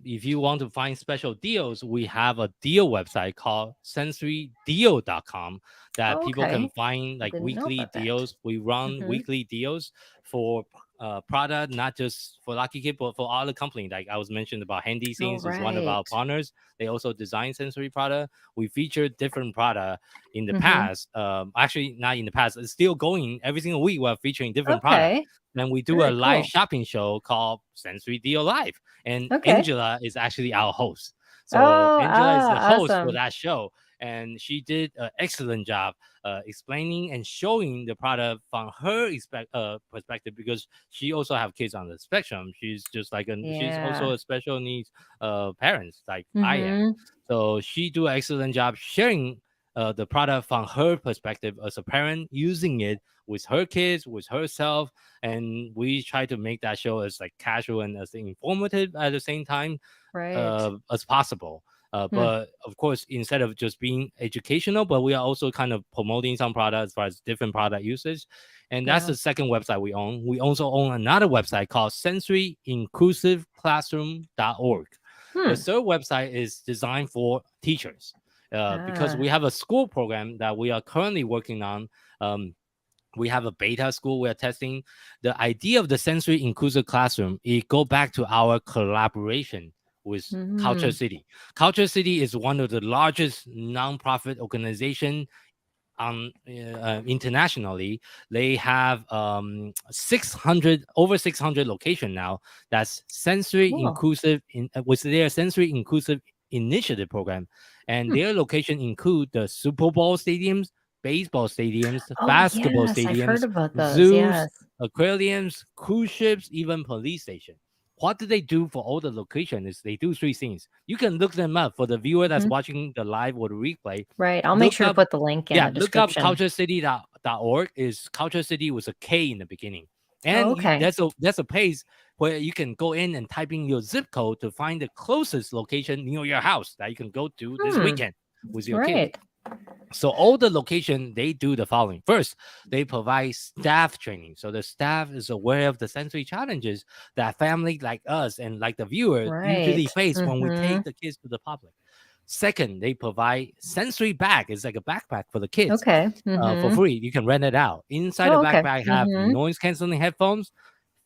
[SPEAKER 3] if you want to find special deals, we have a deal website called sensorydeal.com that
[SPEAKER 2] Oh,
[SPEAKER 3] people can
[SPEAKER 2] okay.
[SPEAKER 3] find
[SPEAKER 2] I
[SPEAKER 3] like
[SPEAKER 2] didn't know
[SPEAKER 3] weekly
[SPEAKER 2] about that.
[SPEAKER 3] deals. We run
[SPEAKER 2] Mhm.
[SPEAKER 3] weekly deals for product, not just for LakiKid, but for all the company. Like I was mentioned about Handy
[SPEAKER 2] Oh,
[SPEAKER 3] Scenes is one of our
[SPEAKER 2] right.
[SPEAKER 3] partners. They also design sensory product. We feature different product in the
[SPEAKER 2] Mhm.
[SPEAKER 3] past. Actually, not in the past. It's still going every single week. We're featuring different product.
[SPEAKER 2] Okay.
[SPEAKER 3] Then we do a
[SPEAKER 2] Very
[SPEAKER 3] live
[SPEAKER 2] cool.
[SPEAKER 3] shopping show called Sensory Deal Live, and
[SPEAKER 2] Okay.
[SPEAKER 3] Angela is actually our host. So
[SPEAKER 2] Oh,
[SPEAKER 3] Angela is the host for
[SPEAKER 2] awesome.
[SPEAKER 3] that show, and she did an excellent job explaining and showing the product from her perspective because she also have kids on the spectrum. She's just like she's also
[SPEAKER 2] Yeah.
[SPEAKER 3] a special needs parents like I am.
[SPEAKER 2] Mhm.
[SPEAKER 3] So she do an excellent job sharing the product from her perspective as a parent, using it with her kids, with herself, and we try to make that show as like casual and as informative at the same time
[SPEAKER 2] Right.
[SPEAKER 3] as possible.
[SPEAKER 2] Hmm.
[SPEAKER 3] But of course, instead of just being educational, but we are also kind of promoting some products as far as different product usage. And that's
[SPEAKER 2] Yeah.
[SPEAKER 3] the second website we own. We also own another website called sensoryinclusiveclassroom.org. The
[SPEAKER 2] Hmm.
[SPEAKER 3] third website is designed for teachers because
[SPEAKER 2] Ah.
[SPEAKER 3] we have a school program that we are currently working on. Um, we have a beta school we are testing. The idea of the sensory inclusive classroom, it go back to our collaboration with Culture
[SPEAKER 2] Mhm.
[SPEAKER 3] City. Culture City is one of the largest nonprofit organization internationally. They have 600 over 600 location now. That's sensory
[SPEAKER 2] Cool.
[SPEAKER 3] inclusive with their sensory inclusive initiative program, and
[SPEAKER 2] Hmm.
[SPEAKER 3] their location include the Super Bowl stadiums, baseball stadiums,
[SPEAKER 2] Oh,
[SPEAKER 3] basketball
[SPEAKER 2] yes, I've heard
[SPEAKER 3] stadiums,
[SPEAKER 2] about those,
[SPEAKER 3] zoos,
[SPEAKER 2] yes.
[SPEAKER 3] aquariums, cruise ships, even police station. What do they do for all the location is they do three things. You can look them up for the viewer that's
[SPEAKER 2] Mhm.
[SPEAKER 3] watching the live or the replay.
[SPEAKER 2] Right, I'll make
[SPEAKER 3] Look
[SPEAKER 2] sure to
[SPEAKER 3] up,
[SPEAKER 2] put the link in
[SPEAKER 3] yeah,
[SPEAKER 2] the
[SPEAKER 3] look up
[SPEAKER 2] description.
[SPEAKER 3] culturecity.org. Is Culture City with a K in the beginning.
[SPEAKER 2] Oh,
[SPEAKER 3] And
[SPEAKER 2] okay.
[SPEAKER 3] that's a page where you can go in and type in your zip code to find the closest location near your house that you can go to this
[SPEAKER 2] Hmm.
[SPEAKER 3] weekend with your kids.
[SPEAKER 2] Right.
[SPEAKER 3] So all the location they do the following. First, they provide staff training. So the staff is aware of the sensory challenges that family like us and like the viewer usually
[SPEAKER 2] Right.
[SPEAKER 3] face when we take
[SPEAKER 2] Mhm.
[SPEAKER 3] the kids to the public. Second, they provide sensory bag. It's like a backpack for the kids
[SPEAKER 2] Okay.
[SPEAKER 3] for
[SPEAKER 2] Mhm.
[SPEAKER 3] free. You can rent it out. Inside the
[SPEAKER 2] Oh, okay.
[SPEAKER 3] backpack have
[SPEAKER 2] Mhm.
[SPEAKER 3] noise canceling headphones,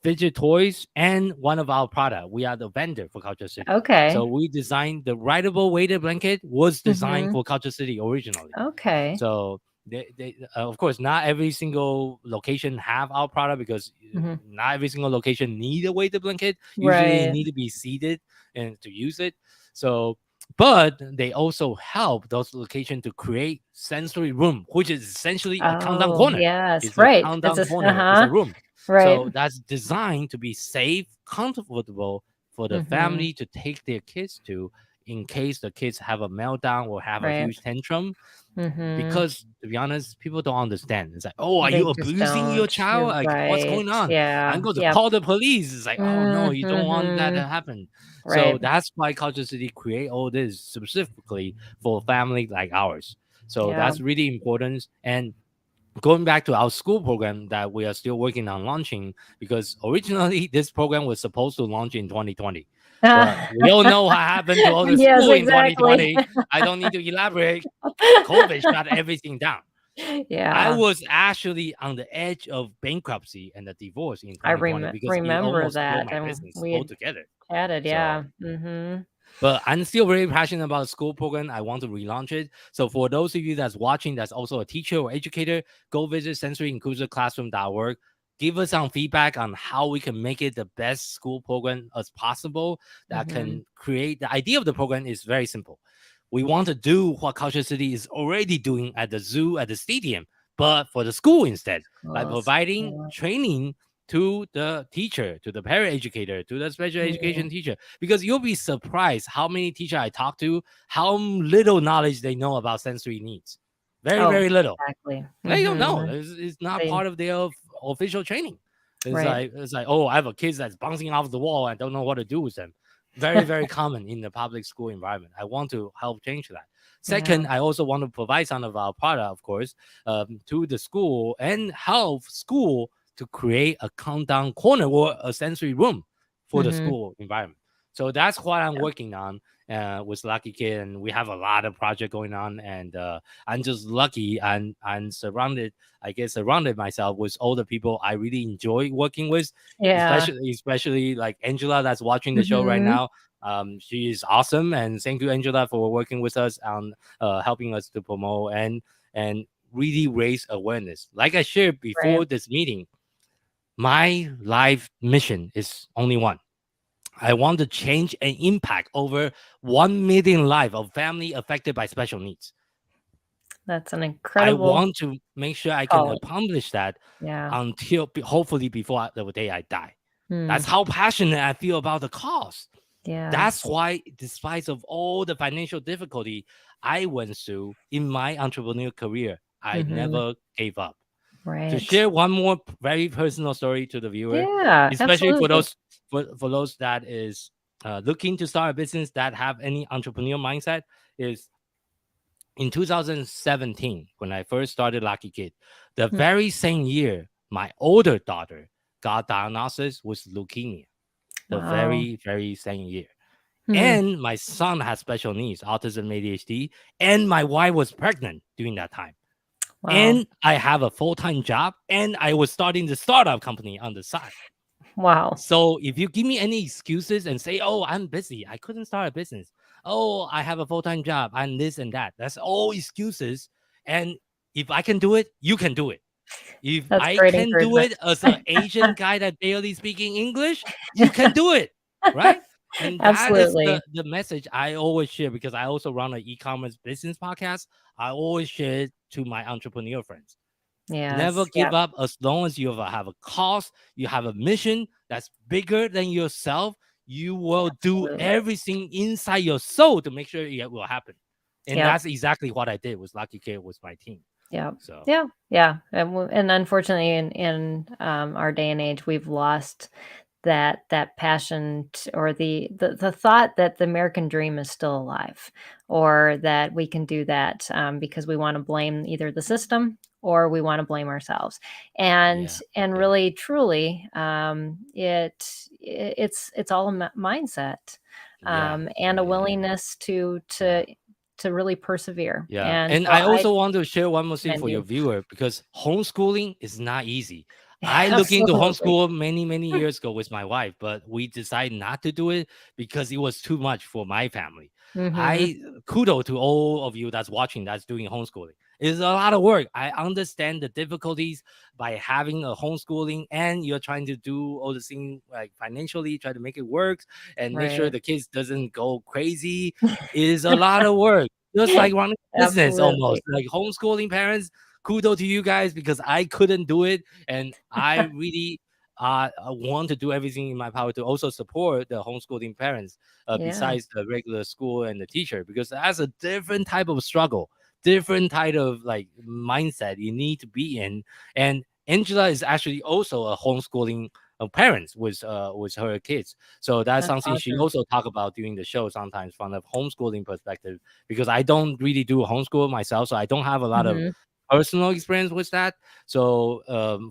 [SPEAKER 3] fidget toys, and one of our product. We are the vendor for Culture City. So
[SPEAKER 2] Okay.
[SPEAKER 3] we designed the rideable weighted blanket was designed
[SPEAKER 2] Mhm.
[SPEAKER 3] for Culture City originally.
[SPEAKER 2] Okay.
[SPEAKER 3] So of course, not every single location have our product because
[SPEAKER 2] Mhm.
[SPEAKER 3] not every single location need a weighted blanket. Usually, it
[SPEAKER 2] Right.
[SPEAKER 3] need to be seated and to use it. So, but they also help those locations to create sensory room, which is essentially a countdown
[SPEAKER 2] Oh,
[SPEAKER 3] corner.
[SPEAKER 2] yes,
[SPEAKER 3] It's a
[SPEAKER 2] right. It's
[SPEAKER 3] countdown
[SPEAKER 2] a
[SPEAKER 3] corner. It's a
[SPEAKER 2] uh-huh.
[SPEAKER 3] room.
[SPEAKER 2] Right.
[SPEAKER 3] So that's designed to be safe, comfortable for the
[SPEAKER 2] Mhm.
[SPEAKER 3] family to take their kids to in case the kids have a meltdown or have a
[SPEAKER 2] Right.
[SPEAKER 3] huge tantrum.
[SPEAKER 2] Mhm.
[SPEAKER 3] Because to be honest, people don't understand. It's like, oh, are
[SPEAKER 2] They
[SPEAKER 3] you
[SPEAKER 2] just
[SPEAKER 3] abusing your
[SPEAKER 2] don't.
[SPEAKER 3] child?
[SPEAKER 2] You're
[SPEAKER 3] Like, what's
[SPEAKER 2] right.
[SPEAKER 3] going on? I'm
[SPEAKER 2] Yeah.
[SPEAKER 3] going to
[SPEAKER 2] Yep.
[SPEAKER 3] call the police. It's like, oh no, you don't want that to
[SPEAKER 2] Mhm.
[SPEAKER 3] happen. So
[SPEAKER 2] Right.
[SPEAKER 3] that's why Culture City create all this specifically for family like ours. So
[SPEAKER 2] Yeah.
[SPEAKER 3] that's really important. And going back to our school program that we are still working on launching, because originally this program was supposed to launch in 2020, but we all know what happened to all the
[SPEAKER 2] Yes,
[SPEAKER 3] school in
[SPEAKER 2] exactly.
[SPEAKER 3] 2020. I don't need to elaborate. COVID shut everything down. I
[SPEAKER 2] Yeah.
[SPEAKER 3] was actually on the edge of bankruptcy and the divorce in
[SPEAKER 2] I
[SPEAKER 3] 2020 because it
[SPEAKER 2] remember
[SPEAKER 3] almost killed
[SPEAKER 2] that,
[SPEAKER 3] my
[SPEAKER 2] and
[SPEAKER 3] business
[SPEAKER 2] we had
[SPEAKER 3] altogether.
[SPEAKER 2] chatted,
[SPEAKER 3] So
[SPEAKER 2] yeah. Mhm.
[SPEAKER 3] but I'm still very passionate about the school program. I want to relaunch it. So for those of you that's watching, that's also a teacher or educator, go visit sensoryinclusiveclassroom.org. Give us some feedback on how we can make it the best school program as possible that
[SPEAKER 2] Mhm.
[SPEAKER 3] can create. The idea of the program is very simple. We want to do what Culture City is already doing at the zoo, at the stadium, but for the school instead, by
[SPEAKER 2] Schools.
[SPEAKER 3] providing
[SPEAKER 2] Yeah.
[SPEAKER 3] training to the teacher, to the parent educator, to the special
[SPEAKER 2] Mm.
[SPEAKER 3] education teacher, because you'll be surprised how many teachers I talk to, how little knowledge they know about sensory needs. Very,
[SPEAKER 2] Oh,
[SPEAKER 3] very little.
[SPEAKER 2] exactly.
[SPEAKER 3] They don't know.
[SPEAKER 2] Mhm.
[SPEAKER 3] It's not
[SPEAKER 2] They
[SPEAKER 3] part of their official training.
[SPEAKER 2] Right.
[SPEAKER 3] It's like, oh, I have a kid that's bouncing off the wall. I don't know what to do with them. Very, very common in the public school environment. I want to help change that. Second,
[SPEAKER 2] Yeah.
[SPEAKER 3] I also want to provide some of our product, of course, to the school and help school to create a countdown corner or a sensory room for the
[SPEAKER 2] Mhm.
[SPEAKER 3] school environment. So that's what I'm working on with LakiKid, and we have a lot of project going on. And I'm just lucky. I'm surrounded. I get surrounded myself with all the people I really enjoy working with,
[SPEAKER 2] Yeah.
[SPEAKER 3] especially like Angela that's watching the show right
[SPEAKER 2] Mhm.
[SPEAKER 3] now. She is awesome, and thank you, Angela, for working with us on helping us to promote and really raise awareness. Like I shared
[SPEAKER 2] Right.
[SPEAKER 3] before this meeting, my life mission is only one. I want to change and impact over 1 million lives of family affected by special needs.
[SPEAKER 2] That's an
[SPEAKER 3] I
[SPEAKER 2] incredible
[SPEAKER 3] want to make sure I can
[SPEAKER 2] calling.
[SPEAKER 3] accomplish that
[SPEAKER 2] Yeah.
[SPEAKER 3] until hopefully before the day I die. That's
[SPEAKER 2] Mm.
[SPEAKER 3] how passionate I feel about the cause. That's
[SPEAKER 2] Yes.
[SPEAKER 3] why, despite of all the financial difficulty I went through in my entrepreneurial career, I
[SPEAKER 2] Mhm.
[SPEAKER 3] never gave up. To
[SPEAKER 2] Right.
[SPEAKER 3] share one more very personal story to the viewer,
[SPEAKER 2] Yeah,
[SPEAKER 3] especially for
[SPEAKER 2] absolutely.
[SPEAKER 3] those for those that is looking to start a business that have any entrepreneurial mindset, is in 2017 when I first started LakiKid. The
[SPEAKER 2] Mm.
[SPEAKER 3] very same year, my older daughter got diagnosis with leukemia. The
[SPEAKER 2] Wow.
[SPEAKER 3] very, very same year.
[SPEAKER 2] Mm.
[SPEAKER 3] And my son has special needs, autism, ADHD, and my wife was pregnant during that time.
[SPEAKER 2] Wow.
[SPEAKER 3] And I have a full-time job, and I was starting the startup company on the side.
[SPEAKER 2] Wow.
[SPEAKER 3] So if you give me any excuses and say, oh, I'm busy, I couldn't start a business. Oh, I have a full-time job and this and that. That's all excuses. And if I can do it, you can do it. If
[SPEAKER 2] That's
[SPEAKER 3] I
[SPEAKER 2] great
[SPEAKER 3] can do
[SPEAKER 2] encouragement.
[SPEAKER 3] it as an Asian guy that barely speaking English, you can do it. Right. And that is
[SPEAKER 2] Absolutely.
[SPEAKER 3] the message I always share, because I also run an e-commerce business podcast. I always share it to my entrepreneur friends. Never
[SPEAKER 2] Yes.
[SPEAKER 3] give
[SPEAKER 2] Yep.
[SPEAKER 3] up as long as you have a cause, you have a mission that's bigger than yourself. You will do
[SPEAKER 2] Absolutely.
[SPEAKER 3] everything inside your soul to make sure it will happen. And
[SPEAKER 2] Yep.
[SPEAKER 3] that's exactly what I did with LakiKid with my team.
[SPEAKER 2] Yep.
[SPEAKER 3] So
[SPEAKER 2] Yeah. Yeah. And unfortunately, in our day and age, we've lost that passion or the thought that the American dream is still alive, or that we can do that because we want to blame either the system or we want to blame ourselves. And
[SPEAKER 3] yeah,
[SPEAKER 2] and
[SPEAKER 3] yeah,
[SPEAKER 2] really, truly, it's all a mindset,
[SPEAKER 3] yeah,
[SPEAKER 2] and
[SPEAKER 3] yeah,
[SPEAKER 2] a
[SPEAKER 3] yeah,
[SPEAKER 2] willingness to
[SPEAKER 3] yeah.
[SPEAKER 2] really persevere.
[SPEAKER 3] Yeah.
[SPEAKER 2] And
[SPEAKER 3] And
[SPEAKER 2] so
[SPEAKER 3] I
[SPEAKER 2] I
[SPEAKER 3] also want to share one more thing
[SPEAKER 2] commend
[SPEAKER 3] for your
[SPEAKER 2] you.
[SPEAKER 3] viewer, because homeschooling is not easy. I looked into
[SPEAKER 2] Absolutely.
[SPEAKER 3] homeschool many, many years ago with my wife, but we decided not to do it because it was too much for my family.
[SPEAKER 2] Hmm.
[SPEAKER 3] I kudos to all of you that's watching that's doing homeschooling. It's a lot of work. I understand the difficulties by having a homeschooling, and you're trying to do all the things like financially, try to make it work and make sure
[SPEAKER 2] Right.
[SPEAKER 3] the kids doesn't go crazy. It is a lot of work, just like running a business almost.
[SPEAKER 2] Absolutely.
[SPEAKER 3] Like homeschooling parents, kudos to you guys, because I couldn't do it. And I really want to do everything in my power to also support the homeschooling parents,
[SPEAKER 2] Yeah.
[SPEAKER 3] besides the regular school and the teacher, because that's a different type of struggle, different type of like mindset you need to be in. And Angela is actually also a homeschooling parents with her kids, so that's
[SPEAKER 2] That's
[SPEAKER 3] something she
[SPEAKER 2] awesome.
[SPEAKER 3] also talk about during the show sometimes from the homeschooling perspective, because I don't really do homeschool myself, so I don't have a lot of
[SPEAKER 2] Mhm.
[SPEAKER 3] personal experience with that. So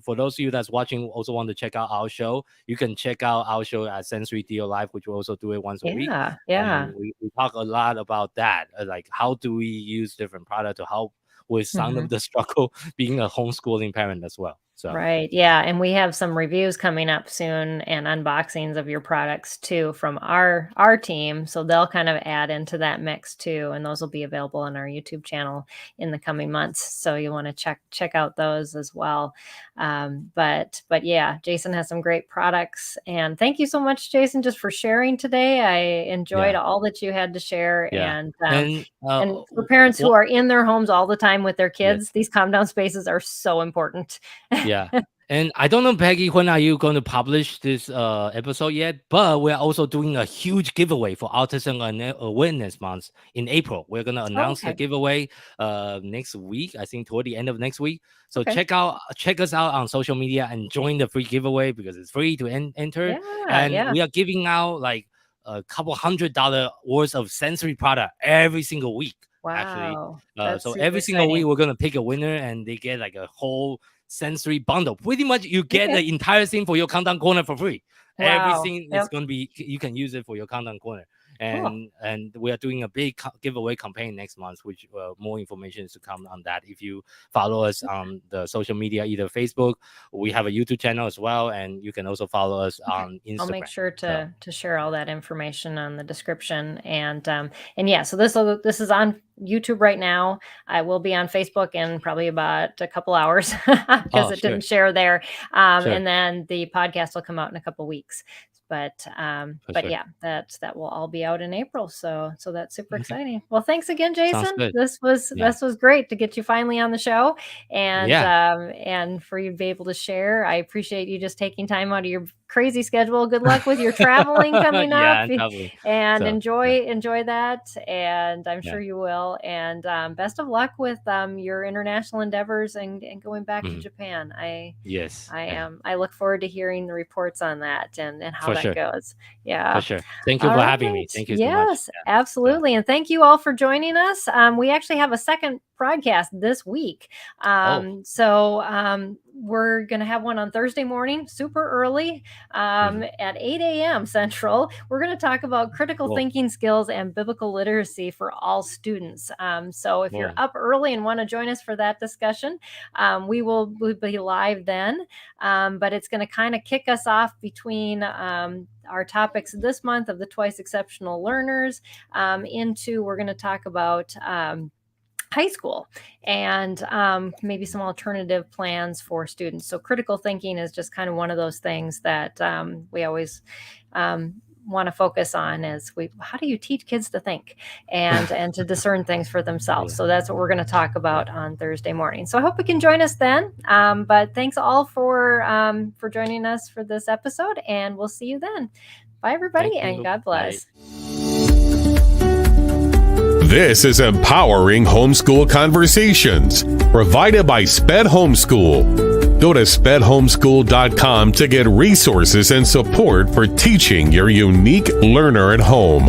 [SPEAKER 3] for those of you that's watching also want to check out our show, you can check out our show at Sensory Deal Live, which we also do it once a week.
[SPEAKER 2] Yeah, yeah.
[SPEAKER 3] And we talk a lot about that, like how do we use different product to help with some
[SPEAKER 2] Mhm.
[SPEAKER 3] of the struggle being a homeschooling parent as well. So
[SPEAKER 2] Right. Yeah. And we have some reviews coming up soon and unboxings of your products too from our team. So they'll kind of add into that mix too. And those will be available on our YouTube channel in the coming months. So you want to check out those as well. But yeah, Jason has some great products. And thank you so much, Jason, just for sharing today. I enjoyed
[SPEAKER 3] yeah,
[SPEAKER 2] all that you had to share.
[SPEAKER 3] yeah.
[SPEAKER 2] And for parents who
[SPEAKER 3] What
[SPEAKER 2] are in their homes all the time with their
[SPEAKER 3] yes,
[SPEAKER 2] kids, these calm down spaces are so important.
[SPEAKER 3] yeah. And I don't know, Peggy, when are you going to publish this episode yet? But we're also doing a huge giveaway for Autism Awareness Month in April. We're going to announce the giveaway next week, I think toward the end of next week. So check us out on social media and join the free giveaway because it's free to enter. We are giving out like a couple $100 worth of sensory product every single week.
[SPEAKER 2] Wow.
[SPEAKER 3] Actually, so every single week we're going to pick a winner and they get like a whole sensory bundle. Pretty much you get the entire thing for your countdown corner for free. Everything is going to be, you can use it for your countdown corner. And we are doing a big giveaway campaign next month, which more information is to come on that. If you follow us on the social media, either Facebook, we have a YouTube channel as well, and you can also follow us on Instagram.
[SPEAKER 2] I'll make sure to share all that information on the description. And yeah, so this is on YouTube right now. I will be on Facebook in probably about a couple hours because it didn't share there. And then the podcast will come out in a couple weeks. But yeah, that will all be out in April. So that's super exciting. Well, thanks again, Jason. This was great to get you finally on the show and for you to be able to share. I appreciate you just taking time out of your crazy schedule. Good luck with your traveling coming up and enjoy that. And I'm sure you will. And best of luck with your international endeavors and going back to Japan. I look forward to hearing the reports on that and how that goes. Yeah.
[SPEAKER 3] For sure. Thank you for having me. Thank you so much.
[SPEAKER 2] Yes, absolutely. And thank you all for joining us. We actually have a second broadcast this week. So we're going to have one on Thursday morning, super early, at 8 a.m. Central. We're going to talk about critical thinking skills and biblical literacy for all students. So if you're up early and want to join us for that discussion, we'll be live then. But it's going to kind of kick us off between our topics this month of the Twice Exceptional Learners we're going to talk about high school and maybe some alternative plans for students. So critical thinking is just kind of one of those things that we always want to focus on how do you teach kids to think and to discern things for themselves. So that's what we're going to talk about on Thursday morning. So I hope you can join us then. But thanks all for joining us for this episode, and we'll see you then. Bye, everybody, and God bless.
[SPEAKER 1] This is Empowering Homeschool Conversations, provided by SPED Homeschool. Go to spedhomeschool.com to get resources and support for teaching your unique learner at home.